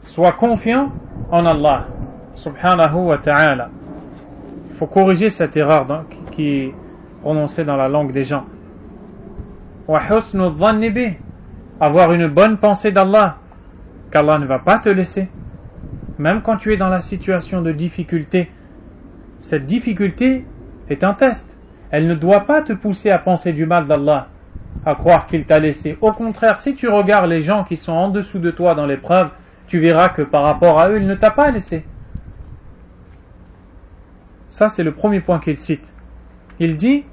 sois confiant en Allah subhanahu wa ta'ala. Il faut corriger cette erreur qui est prononcée dans la langue des gens. Wa husnu dhanni bih, avoir une bonne pensée d'Allah, qu'Allah ne va pas te laisser. Même quand tu es dans la situation de difficulté, cette difficulté est un test. Elle ne doit pas te pousser à penser du mal d'Allah, à croire qu'il t'a laissé. Au contraire, si tu regardes les gens qui sont en dessous de toi dans l'épreuve, tu verras que par rapport à eux, il ne t'a pas laissé. Ça, c'est le premier point qu'il cite. Il dit,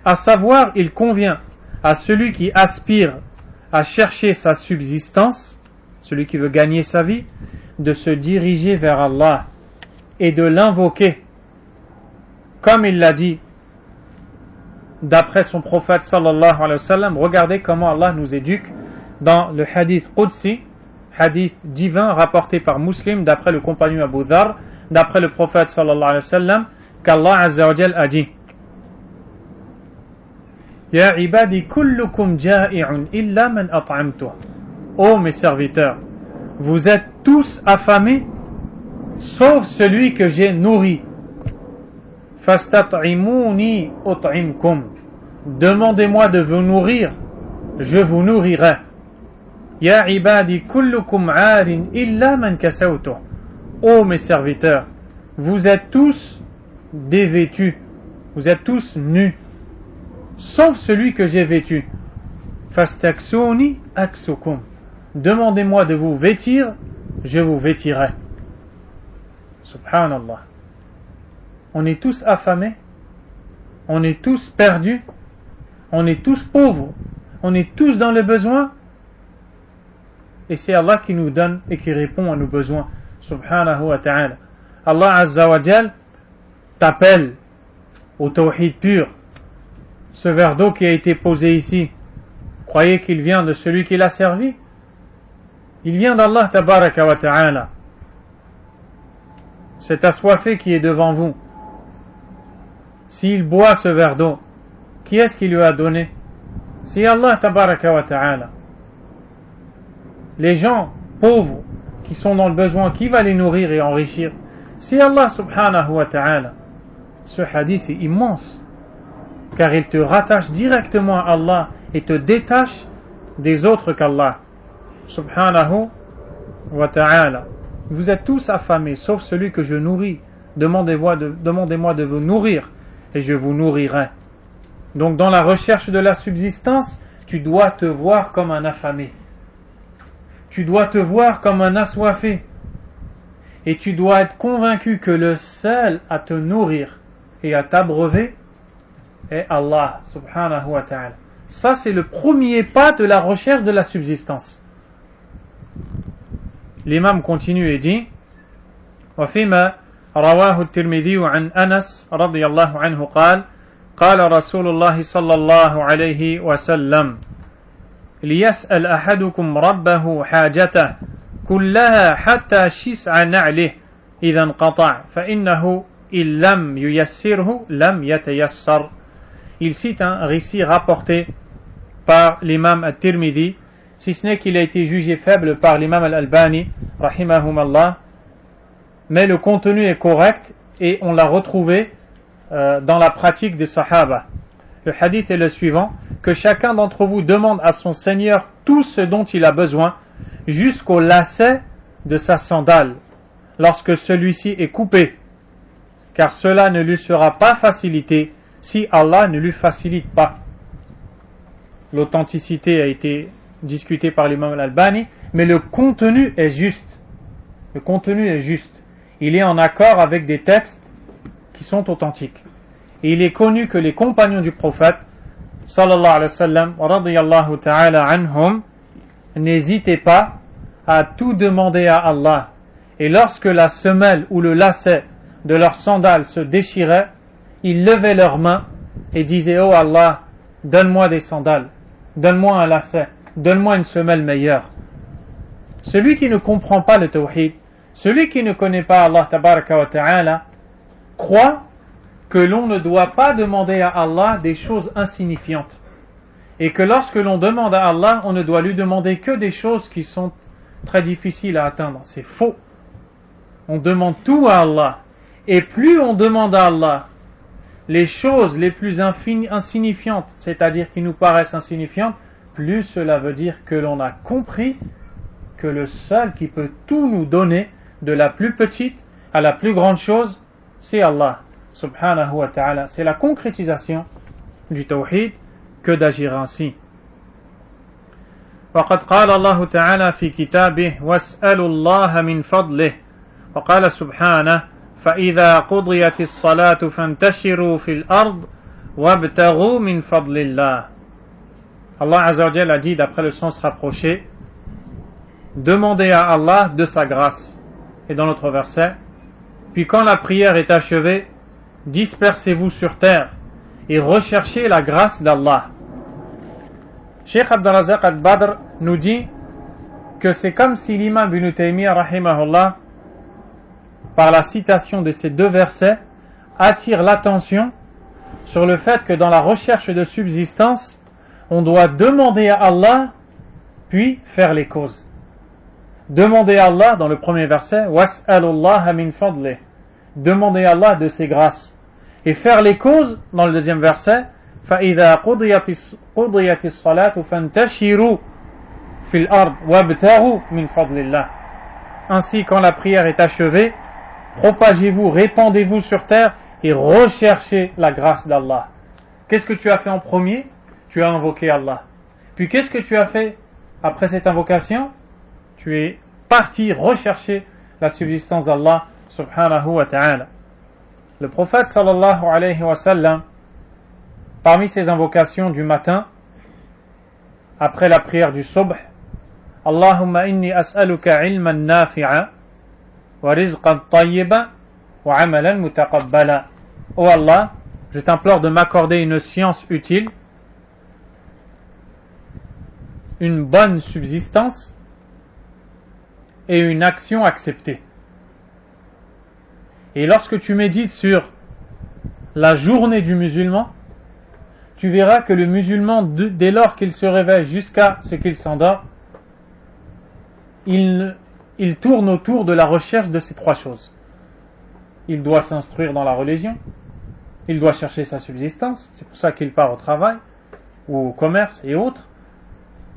à savoir, il convient à celui qui aspire à chercher sa subsistance, celui qui veut gagner sa vie, de se diriger vers Allah et de l'invoquer. Comme il l'a dit, d'après son prophète sallallahu alayhi wa sallam, regardez comment Allah nous éduque dans le hadith Qudsi, hadith divin rapporté par Muslim d'après le compagnon Abu Dharr, d'après le prophète sallallahu alayhi wa sallam, qu'Allah azza wa jal a dit: Ya ibadi kullukum ja'i'un illa man at'amtuh. Ô mes serviteurs, vous êtes tous affamés sauf celui que j'ai nourri. Fastat'imuni ut'imkum. Demandez-moi de vous nourrir, je vous nourrirai. Ya ibadi kullukum 'arin illa man kasawtuh. Ô mes serviteurs, vous êtes tous dévêtus, vous êtes tous nus, sauf celui que j'ai vêtu. Fastaksuni aksukum. Demandez-moi de vous vêtir, je vous vêtirai. Subhanallah. On est tous affamés, on est tous perdus, on est tous pauvres, on est tous dans le besoin, et c'est Allah qui nous donne et qui répond à nos besoins. Subhanahu wa ta'ala. Allah azza wa jal t'appelle au tawhid pur. Ce verre d'eau qui a été posé ici, croyez qu'il vient de celui qui l'a servi? Il vient d'Allah tabaraka wa ta'ala. Cet assoiffé qui est devant vous, s'il boit ce verre d'eau, qui est-ce qui lui a donné? C'est Allah tabaraka wa ta'ala. Les gens pauvres qui sont dans le besoin, qui va les nourrir et enrichir? C'est Allah subhanahu wa ta'ala. Ce hadith est immense, car il te rattache directement à Allah et te détache des autres qu'Allah subhanahu wa ta'ala. Vous êtes tous affamés, sauf celui que je nourris. Demandez-moi de vous nourrir, et je vous nourrirai. Donc dans la recherche de la subsistance, tu dois te voir comme un affamé. Tu dois te voir comme un assoiffé. Et tu dois être convaincu que le seul à te nourrir et à t'abreuver est Allah subhanahu wa ta'ala. Ça, c'est le premier pas de la recherche de la subsistance. L'imam continue et dit: وفيما رواه الترمذي عن أنس رضي الله عنه قال قال رسول الله صلى الله عليه وسلم ليسأل أحدكم ربه حاجته كلها حتى شسع نعله إذا انقطع فإنه إن لم ييسره لم يتيسر. Il cite un récit rapporté par l'imam At-Tirmidhi, si ce n'est qu'il a été jugé faible par l'imam Al-Albani rahimahumallah, mais le contenu est correct et on l'a retrouvé dans la pratique des Sahaba. Le hadith est le suivant: que chacun d'entre vous demande à son Seigneur tout ce dont il a besoin jusqu'au lacet de sa sandale lorsque celui-ci est coupé, car cela ne lui sera pas facilité si Allah ne lui facilite pas. L'authenticité a été discutée par l'imam Al-Albani, mais le contenu est juste. Le contenu est juste. Il est en accord avec des textes qui sont authentiques. Et il est connu que les compagnons du prophète sallallahu alayhi wa sallam radiyallahu ta'ala anhum n'hésitaient pas à tout demander à Allah. Et lorsque la semelle ou le lacet de leur sandale se déchirait, ils levaient leurs mains et disaient: oh Allah, donne-moi des sandales, donne-moi un lacet, donne-moi une semelle meilleure. Celui qui ne comprend pas le tawhid, celui qui ne connaît pas Allah tabaraka wa ta'ala, croit que l'on ne doit pas demander à Allah des choses insignifiantes, et que lorsque l'on demande à Allah, on ne doit lui demander que des choses qui sont très difficiles à atteindre. C'est faux. On demande tout à Allah, et plus on demande à Allah les choses les plus insignifiantes, c'est-à-dire qui nous paraissent insignifiantes, plus cela veut dire que l'on a compris que le seul qui peut tout nous donner, de la plus petite à la plus grande chose, c'est Allah subhanahu wa ta'ala. C'est la concrétisation du tawhid que d'agir ainsi. وقد قال الله تعالى في كتابه واسألوا الله من فضله وقال سبحانه فإذا قضيت الصلاة فانتشروا في الأرض وابتغوا من فضل الله. Allah Azza wa Jalla a dit d'après le sens rapproché, demandez à Allah de sa grâce. Et dans l'autre verset, puis quand la prière est achevée, dispersez-vous sur terre et recherchez la grâce d'Allah. Cheikh Abdurrazzaq al-Badr nous dit que c'est comme si l'imam Ibn Taymiyyah rahimahullah, par la citation de ces deux versets, attire l'attention sur le fait que dans la recherche de subsistance, on doit demander à Allah, puis faire les causes. Demander à Allah, dans le premier verset, was'alullaha min fadlih, demander à Allah de ses grâces. Et faire les causes, dans le deuxième verset, فَإِذَا قُضِيَتِ الصَّلَاةُ فَانْتَشِرُوا فِي الْأَرْضِ وَابْتَغُوا مِنْ فَضْلِ اللَّهِ. Ainsi, quand la prière est achevée, propagez-vous, répandez-vous sur terre et recherchez la grâce d'Allah. Qu'est-ce que tu as fait en premier? Tu as invoqué Allah. Puis qu'est-ce que tu as fait après cette invocation? Tu es parti rechercher la subsistance d'Allah subhanahu wa ta'ala. Le prophète sallallahu alayhi wa sallam, parmi ses invocations du matin, après la prière du subh, Allahumma inni as'aluka ilman nafi'a wa rizqan tayyiba wa amalan mutaqabbala. Oh Allah, je t'implore de m'accorder une science utile, une bonne subsistance et une action acceptée. Et lorsque tu médites sur la journée du musulman, tu verras que le musulman, dès lors qu'il se réveille jusqu'à ce qu'il s'endort, il tourne autour de la recherche de ces trois choses. Il doit s'instruire dans la religion, il doit chercher sa subsistance, c'est pour ça qu'il part au travail, ou au commerce et autres,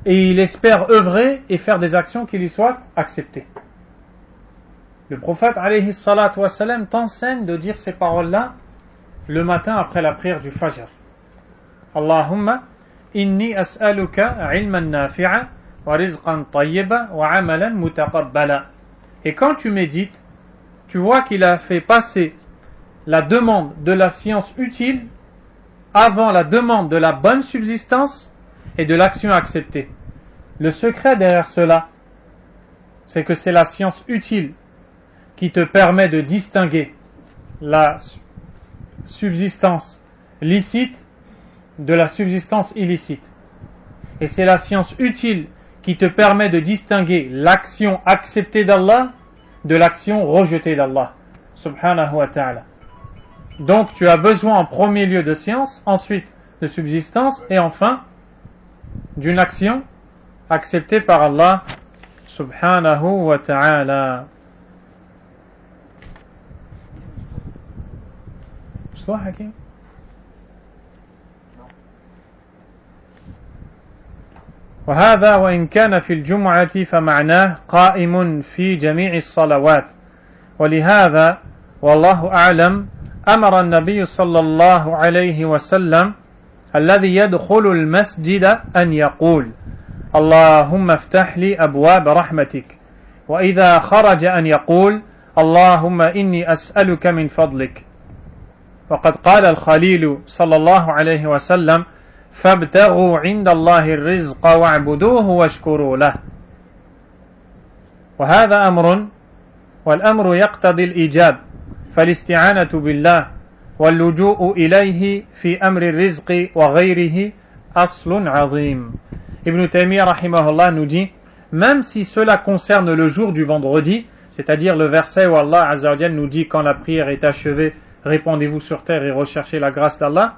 et il espère œuvrer et faire des actions qui lui soient acceptées. Le prophète alayhi salatu wassalam t'enseigne de dire ces paroles-là le matin après la prière du Fajr. Allahumma inni as'aluka ilman nafi'a wa rizqan tayyiba wa amalan mutaqabbala. Et quand tu médites, tu vois qu'il a fait passer la demande de la science utile avant la demande de la bonne subsistance et de l'action acceptée. Le secret derrière cela, c'est que c'est la science utile qui te permet de distinguer la subsistance licite de la subsistance illicite. Et c'est la science utile qui te permet de distinguer l'action acceptée d'Allah de l'action rejetée d'Allah subhanahu wa ta'ala. Donc tu as besoin en premier lieu de science, ensuite de subsistance et enfin d'une action acceptée par Allah subhanahu wa ta'ala. صح حكيم؟ وهذا وإن كان في الجمعة فمعناه قائم في جميع الصلوات، ولهذا والله أعلم أمر النبي صلى الله عليه وسلم الذي يدخل المسجد أن يقول اللهم افتح لي أبواب رحمتك، وإذا خرج أن يقول اللهم إني أسألك من فضلك. وقد قال الخليل صلى الله عليه وسلم فابتغوا عند الله الرزق واعبدوه واشكروا له. وهذا أمر، والأمر يقتضي الإيجاب، فالاستعانة بالله واللجوء إليه في أمر الرزق وغيره أصل عظيم. Ibn Taymiyyah rahimahullah nous dit, même si cela concerne le jour du vendredi, c'est-à-dire le verset où Allah Azza wa Jalla nous dit quand la prière est achevée, répandez-vous sur terre et recherchez la grâce d'Allah,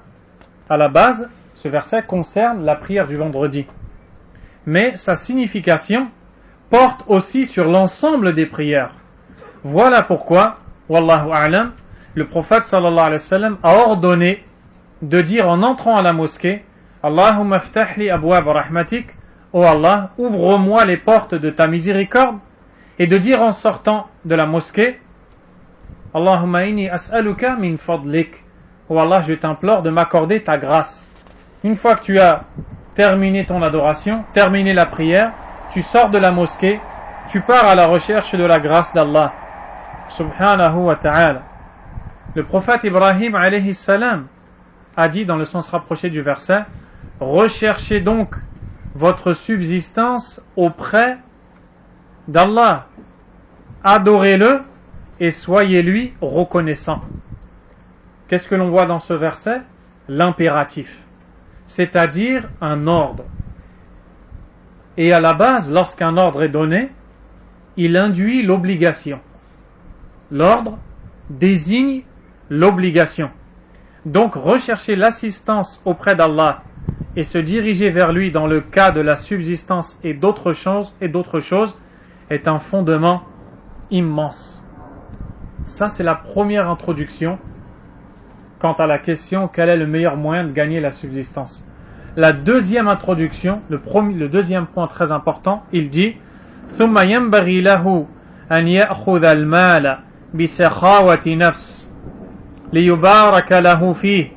à la base, ce verset concerne la prière du vendredi. Mais sa signification porte aussi sur l'ensemble des prières. Voilà pourquoi, wallahu a'lam, le prophète sallallahu alayhi wa sallam a ordonné de dire en entrant à la mosquée Allahumma aftah li abwab rahmatik, ô Allah, ouvre-moi les portes de ta miséricorde, et de dire en sortant de la mosquée Allahumma inni as'aluka min fadlik, ô Allah, je t'implore de m'accorder ta grâce. Une fois que tu as terminé ton adoration, terminé la prière, tu sors de la mosquée, tu pars à la recherche de la grâce d'Allah subhanahu wa ta'ala. Le prophète Ibrahim alayhi salam a dit dans le sens rapproché du verset: recherchez donc votre subsistance auprès d'Allah, adorez-le et soyez-lui reconnaissant. Qu'est-ce que l'on voit dans ce verset? L'impératif, c'est-à-dire un ordre. Et à la base, lorsqu'un ordre est donné, il induit l'obligation. L'ordre désigne l'obligation. Donc rechercher l'assistance auprès d'Allah et se diriger vers lui dans le cas de la subsistance et d'autres choses est un fondement immense. Ça, c'est la première introduction quant à la question quel est le meilleur moyen de gagner la subsistance. La deuxième introduction, le deuxième point très important, il dit ثم ينبغي له أن يأخذ المال بسخاوة نفس ليبارك له فيه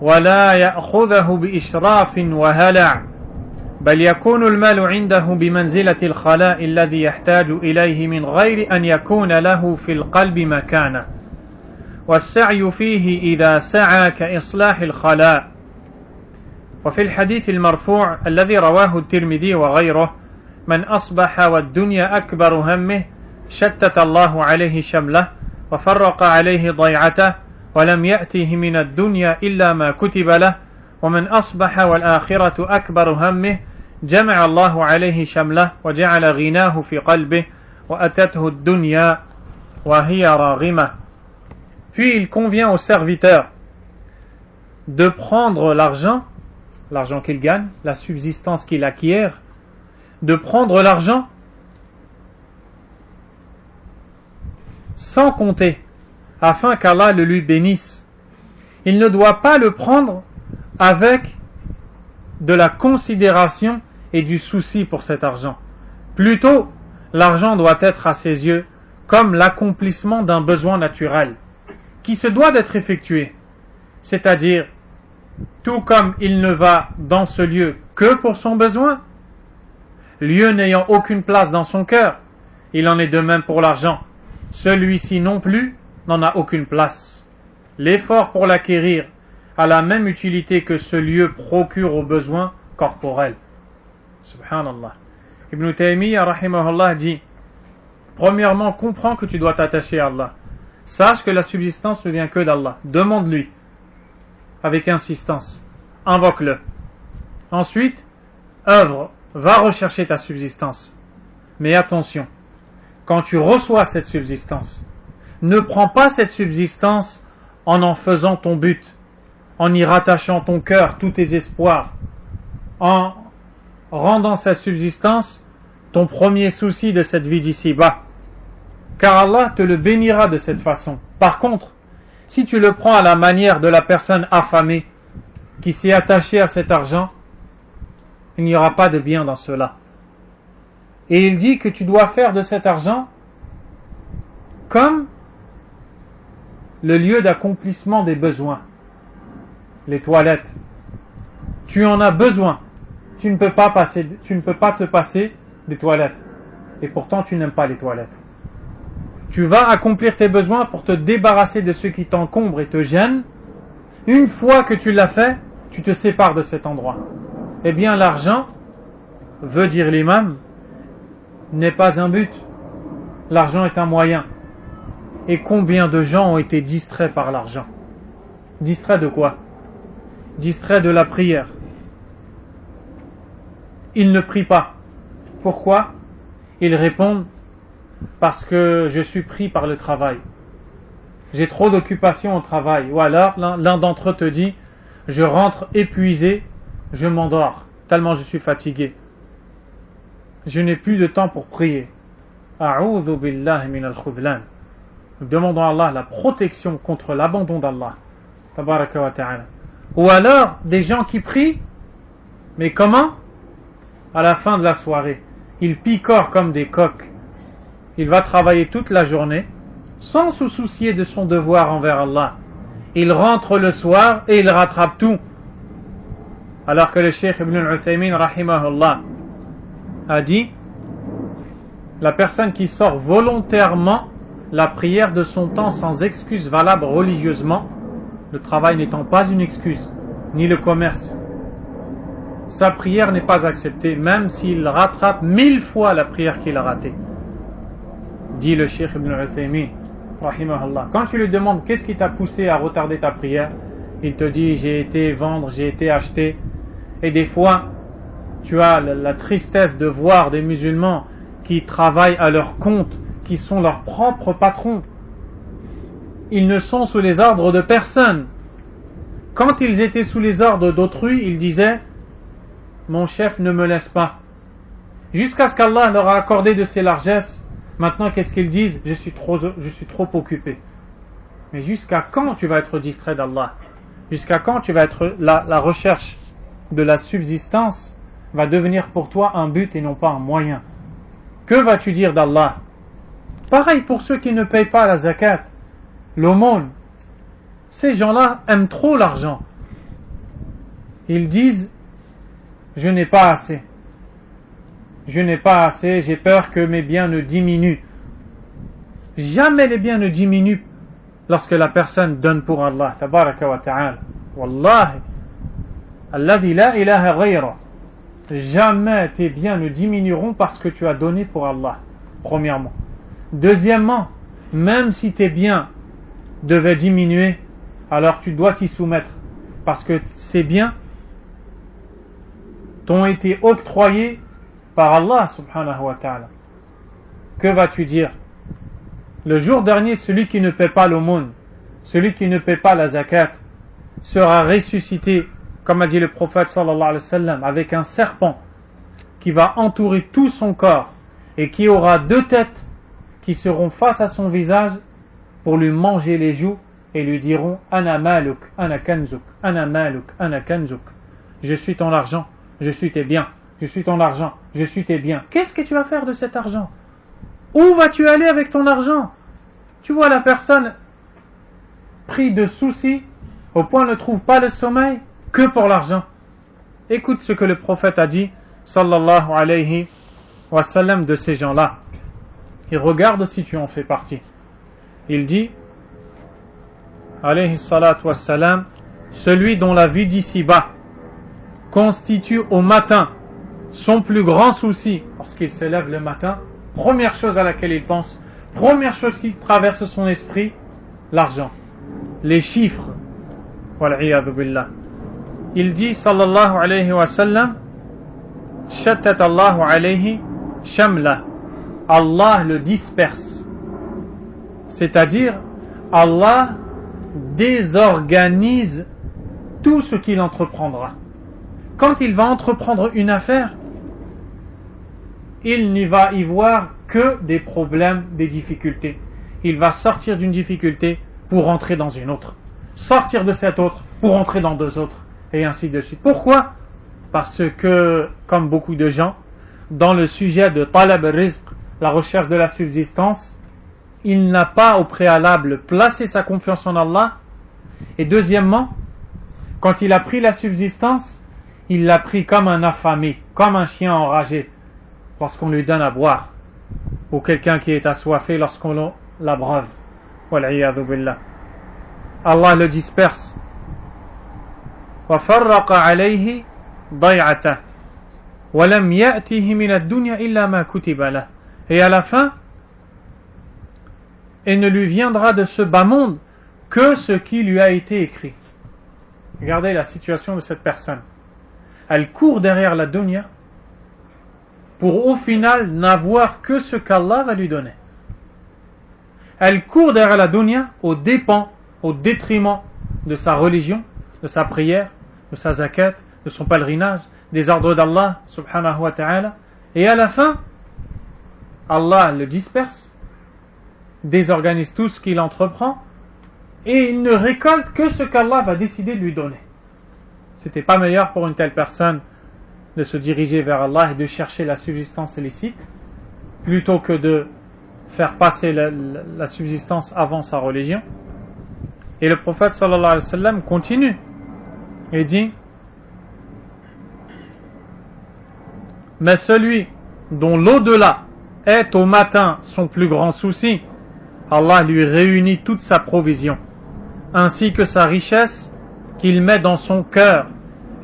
ولا يأخذه بإشراف وهلع بل يكون المال عنده بمنزلة الخلاء الذي يحتاج إليه من غير أن يكون له في القلب مكانه والسعي فيه إذا سعى كإصلاح الخلاء. وفي الحديث المرفوع الذي رواه الترمذي وغيره من أصبح والدنيا أكبر همه شتت الله عليه شمله وفرق عليه ضيعته ولم يأته من الدنيا إلا ما كتب له ومن أصبح والآخرة أكبر همه جمع الله عليه شمله وجعل غناه في قلبه وأتته الدنيا وهي راغمة. Puis il convient au serviteur de prendre l'argent qu'il gagne, la subsistance qu'il acquiert, de prendre l'argent sans compter, afin qu'Allah le lui bénisse. Il ne doit pas le prendre avec de la considération et du souci pour cet argent. Plutôt, l'argent doit être à ses yeux comme l'accomplissement d'un besoin naturel, qui se doit d'être effectué. C'est-à-dire, tout comme il ne va dans ce lieu que pour son besoin, lieu n'ayant aucune place dans son cœur, il en est de même pour l'argent. Celui-ci non plus n'en a aucune place. L'effort pour l'acquérir a la même utilité que ce lieu procure aux besoins corporels. Subhanallah. Ibn Taymiyyah rahimahullah dit: premièrement, comprends que tu dois t'attacher à Allah. Sache que la subsistance ne vient que d'Allah. Demande-lui avec insistance. Invoque-le. Ensuite, œuvre. Va rechercher ta subsistance. Mais attention, quand tu reçois cette subsistance, ne prends pas cette subsistance en faisant ton but, en y rattachant ton cœur, tous tes espoirs, en rendant sa subsistance ton premier souci de cette vie d'ici-bas. Car Allah te le bénira de cette façon. Par contre, si tu le prends à la manière de la personne affamée qui s'est attachée à cet argent, il n'y aura pas de bien dans cela. Et il dit que tu dois faire de cet argent comme le lieu d'accomplissement des besoins. Les toilettes. Tu en as besoin. Tu ne peux pas te passer des toilettes. Et pourtant tu n'aimes pas les toilettes. Tu vas accomplir tes besoins pour te débarrasser de ceux qui t'encombrent et te gênent. Une fois que tu l'as fait, tu te sépares de cet endroit. Eh bien, l'argent, veut dire l'imam, n'est pas un but. L'argent est un moyen. Et combien de gens ont été distraits par l'argent? Distraits de quoi? Distraits de la prière. Ils ne prient pas. Pourquoi? Ils répondent: parce que je suis pris par le travail. J'ai trop d'occupations au travail. Ou alors, l'un d'entre eux te dit: je rentre épuisé, je m'endors, tellement je suis fatigué. Je n'ai plus de temps pour prier. A'udhu billahi min al-khudlan. Nous demandons à Allah la protection contre l'abandon d'Allah. Tabaraka wa ta'ala. Ou alors, des gens qui prient, mais comment? À la fin de la soirée, ils picorent comme des coqs. Il va travailler toute la journée, sans se soucier de son devoir envers Allah. Il rentre le soir et il rattrape tout. Alors que le Cheikh Ibn al-Uthaymin rahimahullah a dit, la personne qui sort volontairement la prière de son temps sans excuse valable religieusement, le travail n'étant pas une excuse, ni le commerce, sa prière n'est pas acceptée, même s'il rattrape 1000 fois la prière qu'il a ratée. Dit le Cheikh Ibn al-Uthaymin rahimahullah. Quand tu lui demandes qu'est-ce qui t'a poussé à retarder ta prière, il te dit j'ai été vendre, j'ai été acheter. Et des fois tu as la tristesse de voir des musulmans qui travaillent à leur compte, qui sont leurs propres patrons. Ils ne sont sous les ordres de personne. Quand ils étaient sous les ordres d'autrui, ils disaient mon chef ne me laisse pas. Jusqu'à ce qu'Allah leur a accordé de ses largesses, maintenant qu'est-ce qu'ils disent? Je suis trop occupé. Mais jusqu'à quand tu vas être distrait d'Allah? Jusqu'à quand tu vas être la recherche de la subsistance va devenir pour toi un but et non pas un moyen? Que vas-tu dire d'Allah? Pareil pour ceux qui ne payent pas la zakat, l'aumône. Ces gens-là aiment trop l'argent. Ils disent je n'ai pas assez. Je n'ai pas assez, j'ai peur que mes biens ne diminuent. Jamais les biens ne diminuent lorsque la personne donne pour Allah. Tabaraka wa ta'ala. Wallahi. Alladhi la ilaha ghayra. Jamais tes biens ne diminueront parce que tu as donné pour Allah. Premièrement. Deuxièmement, même si tes biens devaient diminuer, alors tu dois t'y soumettre. Parce que ces biens t'ont été octroyés par Allah subhanahu wa ta'ala. Que vas-tu dire? Le jour dernier, celui qui ne paie pas l'aumône, celui qui ne paie pas la zakat, sera ressuscité, comme a dit le prophète sallallahu alayhi wa sallam, avec un serpent qui va entourer tout son corps et qui aura 2 têtes qui seront face à son visage pour lui manger les joues et lui diront Ana maluk, ana kanzuk, ana maluk, ana kanzuk. Je suis ton argent, je suis tes biens. Je suis ton argent, je suis tes biens. Qu'est-ce que tu vas faire de cet argent? Où vas-tu aller avec ton argent? Tu vois la personne pris de soucis au point ne trouve pas le sommeil que pour l'argent. Écoute ce que le prophète a dit sallallahu alayhi wa sallam de ces gens-là. Et regarde si tu en fais partie. Il dit alayhi salatu wa sallam, celui dont la vie d'ici-bas constitue au matin son plus grand souci, lorsqu'il se lève le matin, première chose à laquelle il pense, première chose qui traverse son esprit, l'argent, les chiffres. Wal'iyadhu billah. Il dit sallallahu alayhi wa sallam, shattat Allahu alayhi shamla. Allah le disperse. C'est-à-dire, Allah désorganise tout ce qu'il entreprendra. Quand il va entreprendre une affaire, il n'y va y voir que des problèmes, des difficultés. Il va sortir d'une difficulté pour rentrer dans une autre. Sortir de cette autre pour entrer dans 2 autres. Et ainsi de suite. Pourquoi? Parce que, comme beaucoup de gens, dans le sujet de talab rizq, la recherche de la subsistance, il n'a pas au préalable placé sa confiance en Allah. Et deuxièmement, quand il a pris la subsistance, il l'a pris comme un affamé, comme un chien enragé, lorsqu'on lui donne à boire, ou quelqu'un qui est assoiffé lorsqu'on l'abreuve. Wal'iyadhu billah. Allah le disperse. وَفَرَّقَ عَلَيْهِ ضَيْعَتَهُ وَلَمْ يَأْتِهِ مِنَ الدُّنْيَا إِلَّا مَا كُتِبَ لَهُ. Et à la fin, il ne lui viendra de ce bas monde que ce qui lui a été écrit. Regardez la situation de cette personne. Elle court derrière la dunya pour au final n'avoir que ce qu'Allah va lui donner. Elle court derrière la dunya au détriment de sa religion, de sa prière, de sa zakat, de son pèlerinage, des ordres d'Allah subhanahu wa ta'ala. Et à la fin, Allah le disperse, désorganise tout ce qu'il entreprend et il ne récolte que ce qu'Allah va décider de lui donner. C'était pas meilleur pour une telle personne de se diriger vers Allah et de chercher la subsistance illicite plutôt que de faire passer la subsistance avant sa religion. Et le prophète sallallahu alayhi wa sallam continue et dit Mais celui dont l'au-delà est au matin son plus grand souci, Allah lui réunit toute sa provision, ainsi que sa richesse qu'il met dans son cœur,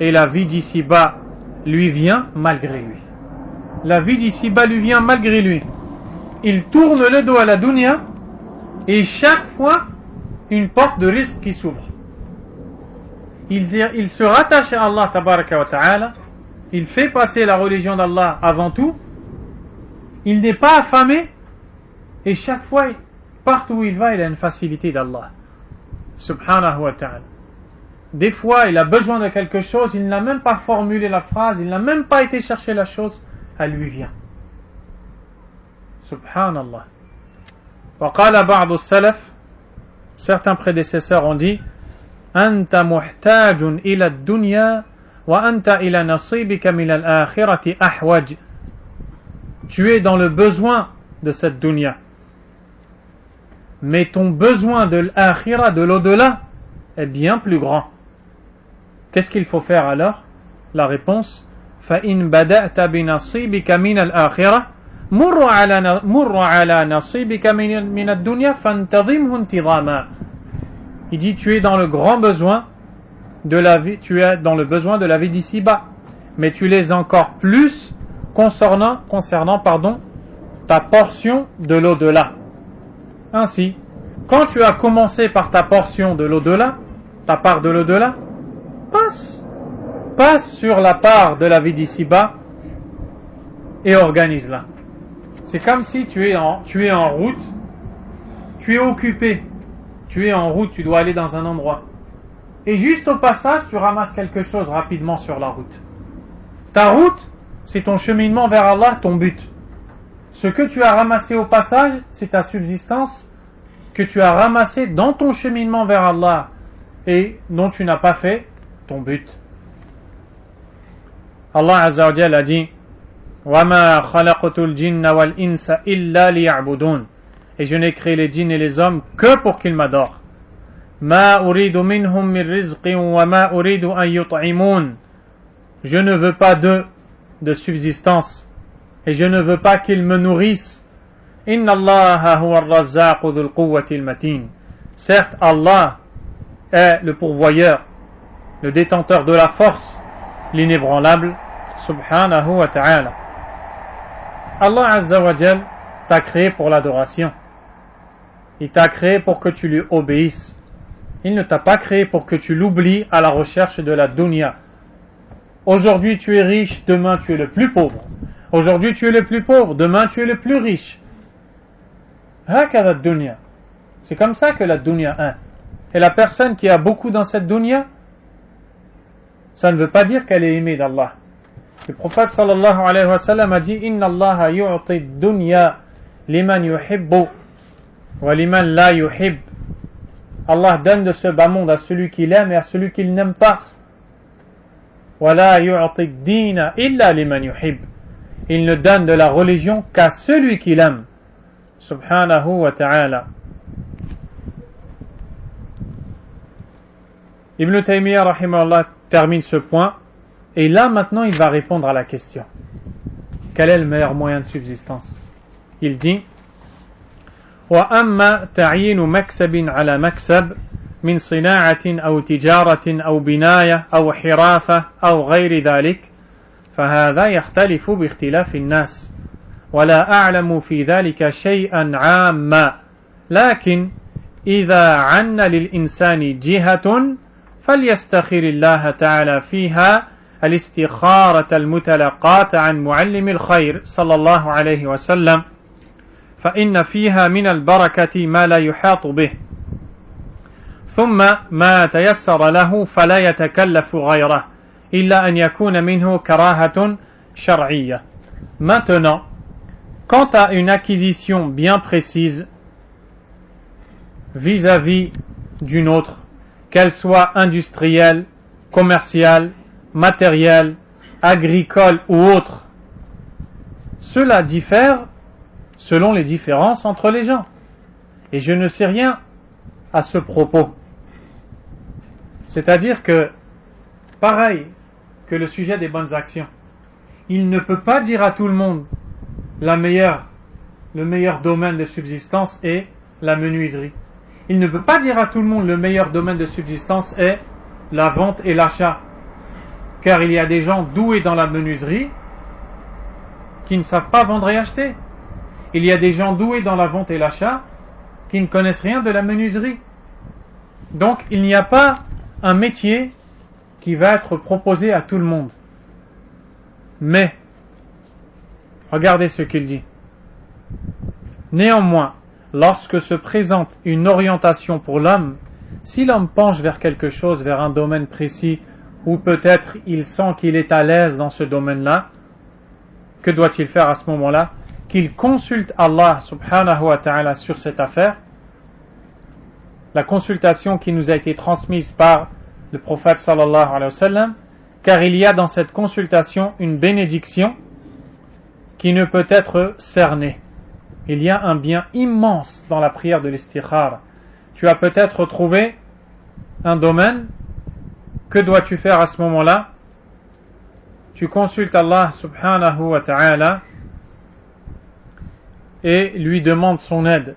et la vie d'ici-bas lui vient malgré lui. La vie d'ici-bas lui vient malgré lui. Il tourne le dos à la dunya, et chaque fois, une porte de risque qui s'ouvre. Il se rattache à Allah tabaraka wa ta'ala, il fait passer la religion d'Allah avant tout, il n'est pas affamé, et chaque fois, partout où il va, il a une facilité d'Allah subhanahu wa ta'ala. Des fois, il a besoin de quelque chose, il n'a même pas formulé la phrase, il n'a même pas été chercher la chose, elle lui vient. Subhanallah. وقال بعض السلف, certains prédécesseurs ont dit, أنت محتاج إلى الدنيا وأنت إلى نصيبك من الآخرة أحوج. Tu es dans le besoin de cette dunya, mais ton besoin de l'akhira, de l'au-delà, est bien plus grand. Qu'est-ce qu'il faut faire alors? La réponse, فَإِنْ بَدَأْتَ بِنَصِيبِكَ مِنَ الْآخِرَةِ مُرَّ عَلَى نَصِيبِكَ مِنَ الدُّنْيَا فَانْتَظِمْهُ انْتِظَامًا. Il dit, tu es dans le grand besoin de la vie, tu es dans le besoin de la vie d'ici-bas, mais tu l'es encore plus concernant ta portion de l'au-delà. Ainsi, quand tu as commencé par ta portion de l'au-delà, ta part de l'au-delà, passe sur la part de la vie d'ici-bas et organise-la. C'est comme si tu es en route, tu es occupé, tu es en route, tu dois aller dans un endroit. Et juste au passage, tu ramasses quelque chose rapidement sur la route. Ta route, c'est ton cheminement vers Allah, ton but. Ce que tu as ramassé au passage, c'est ta subsistance que tu as ramassé dans ton cheminement vers Allah et dont tu n'as pas fait ton but. Allah Azza wa Jalla a dit وَمَا خَلَقْتُ الْجِنَّ وَالْإِنسَ إِلَّا لِيَعْبُدُونَ. Et je n'ai créé les djinns et les hommes que pour qu'ils m'adorent. مَا أُرِيدُ مِنْهُمْ مِنْ رِزْقٍ وَمَا أُرِيدُ أَنْ يُطْعِمُونَ. Je ne veux pas d'eux de subsistance et je ne veux pas qu'ils me nourrissent. إِنَّ اللَّهَ هُوَ الرَّزَّاقُ ذُو الْقُوَّةِ الْمَتِينَ. Certes, Allah est le pourvoyeur, le détenteur de la force, l'inébranlable, subhanahu wa ta'ala. Allah Azza wa Jal t'a créé pour l'adoration. Il t'a créé pour que tu lui obéisses. Il ne t'a pas créé pour que tu l'oublies à la recherche de la dunya. Aujourd'hui tu es riche, demain tu es le plus pauvre. Aujourd'hui tu es le plus pauvre, demain tu es le plus riche. Hakadha dunya. C'est comme ça que la dunya est. Et la personne qui a beaucoup dans cette dunya, ça ne veut pas dire qu'elle est aimée d'Allah. Le prophète sallallahu alayhi wa sallam a dit Inna Allah yu'ti dunya liman yuhibbu wa liman la yuhib. Allah donne de ce bas monde à celui qu'il aime et à celui qu'il n'aime pas. Wa la yu'ti dina illa liman yuhib. Il ne donne de la religion qu'à celui qu'il aime. Subhanahu wa ta'ala. Ibn Taymiyyah rahimahullah termine ce point et là maintenant il va répondre à la question. Quel est le meilleur moyen de subsistance? Il dit وَأَمَّا تَعْيِينُ مَكْسَبٍ عَلَى مَكْسَبٍ مِنْ صِنَاعَةٍ أَوْ تِجَارَةٍ أَوْ بِنَايَةٍ أَوْ حِرَافَةٍ أَوْ غَيْرِ ذَلِكَ فهذا يختلف باختلاف الناس ولا أعلم في ذلك شيئا عاما لكن إذا عن للإنسان جهة فليستخير الله تعالى فيها الاستخارة المتلقاة عن معلم الخير صلى الله عليه وسلم فإن فيها من البركة ما لا يحاط به ثم ما تيسر له فلا يتكلف غيره إلا أن يكون منه كراهة شرعية. Maintenant, quant à une acquisition bien précise vis-à-vis d'une autre, qu'elle soit industrielle, commerciale, matérielle, agricole ou autre, cela diffère selon les différences entre les gens. Et je ne sais rien à ce propos. C'est-à-dire que, pareil que le sujet des bonnes actions, il ne peut pas dire à tout le monde le meilleur domaine de subsistance est la menuiserie. Il ne peut pas dire à tout le monde le meilleur domaine de subsistance est la vente et l'achat. Car il y a des gens doués dans la menuiserie qui ne savent pas vendre et acheter. Il y a des gens doués dans la vente et l'achat qui ne connaissent rien de la menuiserie. Donc il n'y a pas un métier qui va être proposé à tout le monde. Mais, regardez ce qu'il dit. Néanmoins, lorsque se présente une orientation pour l'homme, si l'homme penche vers quelque chose, vers un domaine précis, ou peut-être il sent qu'il est à l'aise dans ce domaine-là, que doit-il faire à ce moment-là? Qu'il consulte Allah subhanahu wa ta'ala sur cette affaire. La consultation qui nous a été transmise par le prophète sallallahu alayhi wa sallam, car il y a dans cette consultation une bénédiction qui ne peut être cernée. Il y a un bien immense dans la prière de l'istikhara. Tu as peut-être trouvé un domaine. Que dois-tu faire à ce moment-là? Tu consultes Allah subhanahu wa ta'ala et lui demandes son aide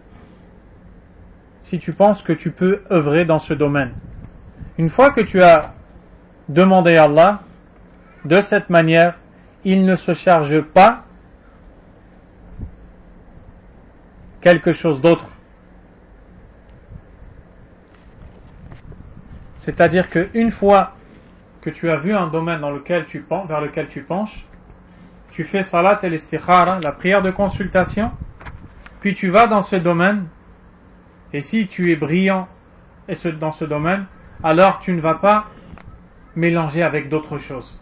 si tu penses que tu peux œuvrer dans ce domaine. Une fois que tu as demandé à Allah, de cette manière, il ne se charge pas quelque chose d'autre. C'est-à-dire qu'une fois que tu as vu un domaine vers lequel tu penches, tu fais salat al-istikhara, la prière de consultation, puis tu vas dans ce domaine, et si tu es brillant dans ce domaine, alors tu ne vas pas mélanger avec d'autres choses.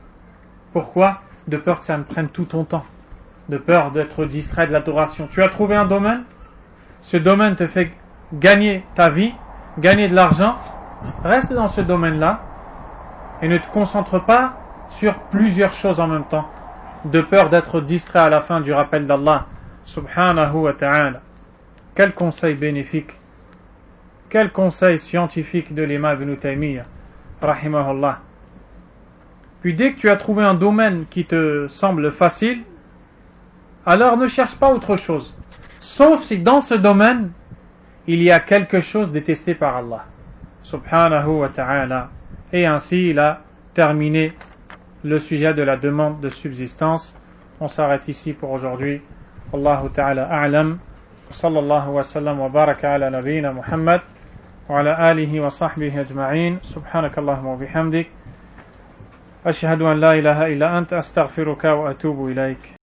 Pourquoi? De peur que ça ne prenne tout ton temps, de peur d'être distrait de l'adoration. Tu as trouvé un domaine, ce domaine te fait gagner ta vie, gagner de l'argent, reste dans ce domaine-là et ne te concentre pas sur plusieurs choses en même temps, de peur d'être distrait à la fin du rappel d'Allah subhanahu wa ta'ala. Quel conseil bénéfique, quel conseil scientifique de l'imam Ibn Taymiyyah rahimahullah. Puis dès que tu as trouvé un domaine qui te semble facile, alors ne cherche pas autre chose, sauf si dans ce domaine il y a quelque chose détesté par Allah subhanahu wa ta'ala. Et ainsi il a terminé le sujet de la demande de subsistance. On s'arrête ici pour aujourd'hui. Allahu ta'ala a'lam. Sallallahu wa sallam wa baraka ala nabiyyina Muhammad wa ala alihi wa sahbihi ajma'in. Subhanakallahumma wa bihamdik. Ashhadu an la ilaha illa anta astaghfiruka wa atubu ilayk.